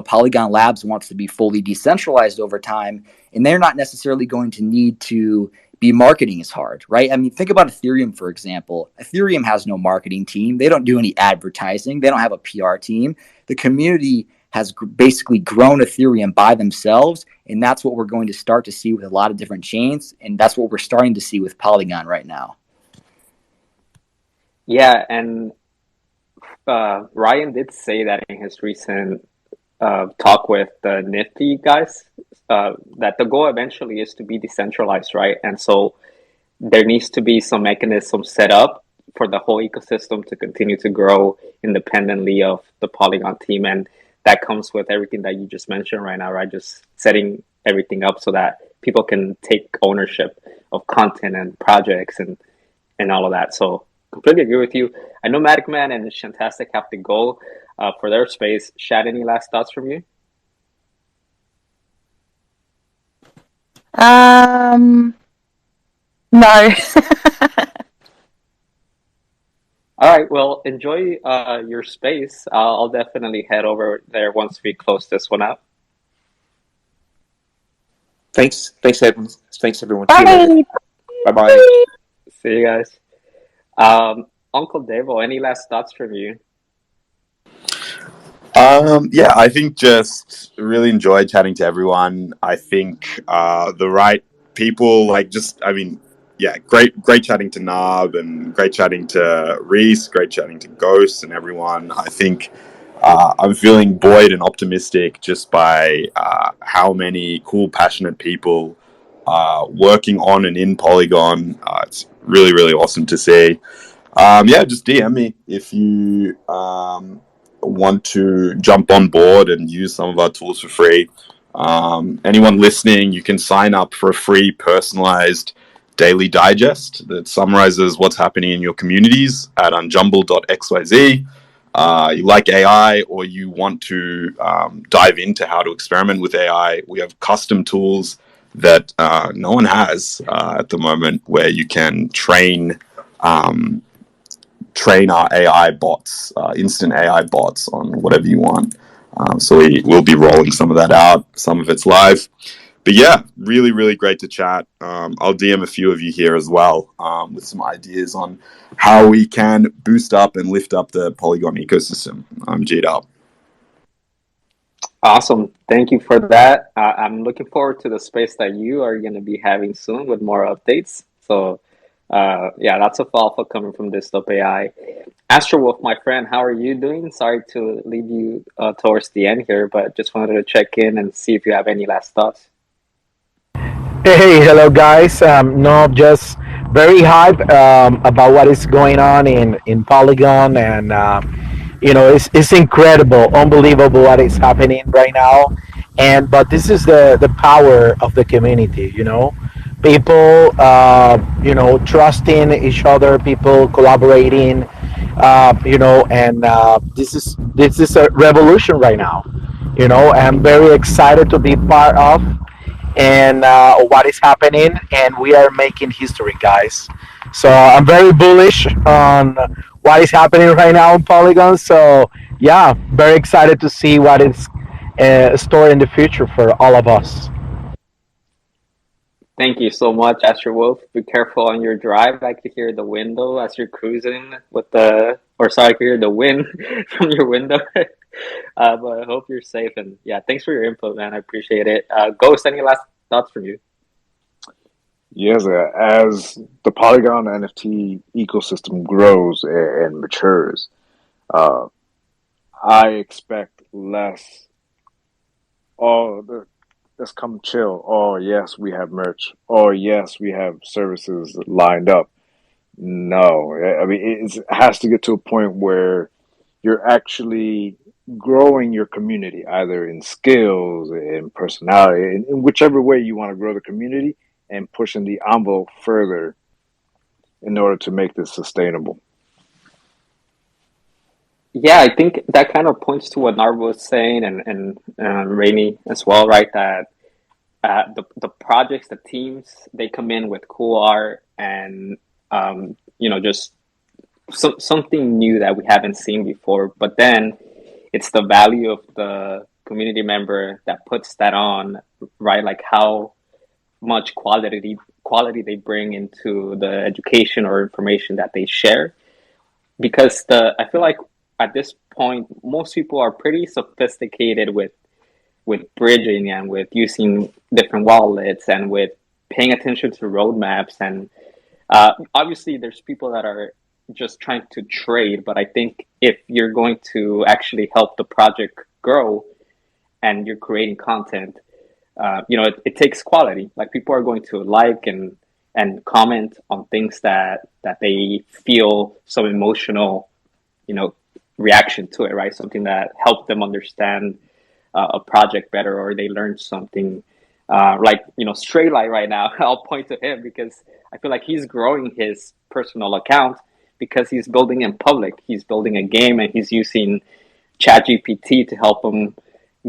Polygon Labs wants to be fully decentralized over time, and they're not necessarily going to need to be marketing as hard, right? I mean, think about Ethereum, for example. Ethereum has no marketing team. They don't do any advertising. They don't have a PR team. The community has basically grown Ethereum by themselves, and that's what we're going to start to see with a lot of different chains, and that's what we're starting to see with Polygon right now. Yeah, and Ryan did say that in his recent talk with the Nifty guys, that the goal eventually is to be decentralized, right? And so there needs to be some mechanism set up for the whole ecosystem to continue to grow independently of the Polygon team. And that comes with everything that you just mentioned right now, right? Just setting everything up so that people can take ownership of content and projects and all of that. So completely agree with you. I know Matic Man and Shantastic have to go for their space. Shad, any last thoughts from you? No. All right, well, enjoy your space. I'll definitely head over there once we close this one out. Thanks, Edwin. Thanks, everyone. Bye. See you later. Bye-bye. See you guys. Uncle Devo, any last thoughts from you? Yeah, I think just really enjoyed chatting to everyone. I think the right people, great chatting to Narb and great chatting to Reece, great chatting to Ghost and everyone. I think I'm feeling buoyed and optimistic just by how many cool, passionate people are working on and in Polygon. It's really, really awesome to see. Yeah, just DM me if you want to jump on board and use some of our tools for free. Anyone listening, you can sign up for a free personalized daily digest that summarizes what's happening in your communities at unjumble.xyz. You like AI or you want to dive into how to experiment with AI, we have custom tools that no one has at the moment where you can train our AI bots, instant AI bots on whatever you want. So we will be rolling some of that out. Some of it's live. But yeah, really, really great to chat. I'll DM a few of you here as well with some ideas on how we can boost up and lift up the Polygon ecosystem. I'm G'd up. Awesome. Thank you for that. I'm looking forward to the space that you are going to be having soon with more updates. So, yeah, lots of alpha coming from this Dope AI. Astro Wolf, my friend, how are you doing? Sorry to leave you towards the end here, but just wanted to check in and see if you have any last thoughts. Hey, hello guys. No, just very hype about what is going on in Polygon, and it's incredible, unbelievable what is happening right now. And but this is the power of the community. People trusting each other, people collaborating. And this is a revolution right now. I'm very excited to be part of and what is happening, and we are making history, guys. So I'm very bullish on what is happening right now in Polygon. So yeah, very excited to see what is stored in the future for all of us. Thank you so much, Astro Wolf. Be careful on your drive. I could hear the window as you're cruising with I could hear the wind from your window. But I hope you're safe. And yeah, thanks for your input, man. I appreciate it. Ghost, any last thoughts from you? Yes, as the Polygon NFT ecosystem grows and matures, uh, I expect less. Let's come chill. Oh, yes, we have merch. Oh, yes, we have services lined up. No, I mean, it has to get to a point where you're actually growing your community, either in skills, in personality, in whichever way you want to grow the community, and pushing the envelope further in order to make this sustainable. Yeah, I think that kind of points to what Narb was saying and Rainey as well, right? That the projects, the teams, they come in with cool art and just something new that we haven't seen before. But then it's the value of the community member that puts that on, right? Like how much quality they bring into the education or information that they share. Because I feel like at this point, most people are pretty sophisticated with bridging and with using different wallets and with paying attention to roadmaps. And obviously, there's people that are just trying to trade. But I think if you're going to actually help the project grow and you're creating content, it takes quality. Like people are going to like and comment on things that they feel some emotional, reaction to it, right? Something that helped them understand a project better, or they learned something. Stray Light right now, I'll point to him because I feel like he's growing his personal account because he's building in public. He's building a game and he's using ChatGPT to help him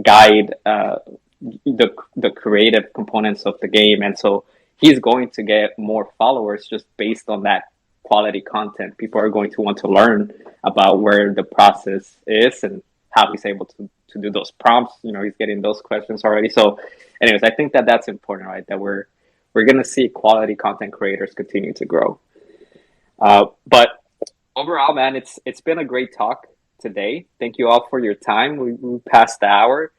guide the creative components of the game, and so he's going to get more followers just based on that quality content. People are going to want to learn about where the process is and how he's able to do those prompts. He's getting those questions already. So anyways, I think that that's important, right? That we're going to see quality content creators continue to grow. But overall, man, it's been a great talk today. Thank you all for your time. We passed the hour,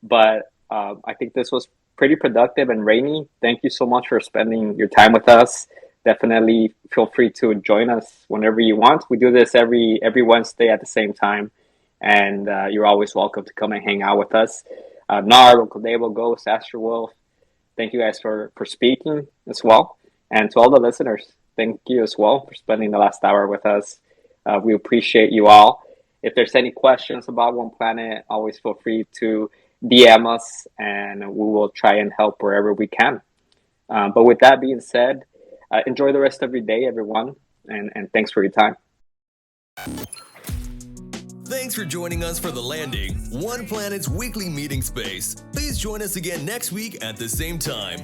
but I think this was pretty productive. And Rainey, thank you so much for spending your time with us. Definitely feel free to join us whenever you want. We do this every Wednesday at the same time. and you're always welcome to come and hang out with us. Narb, Uncle Dable, Ghost, Astro Wolf, thank you guys for speaking as well. And to all the listeners, thank you as well for spending the last hour with us. We appreciate you all. If there's any questions about OnePlanet, always feel free to DM us, and we will try and help wherever we can. But with that being said, enjoy the rest of your day, everyone, and thanks for your time. Thanks for joining us for The Landing, OnePlanet's weekly meeting space. Please join us again next week at the same time.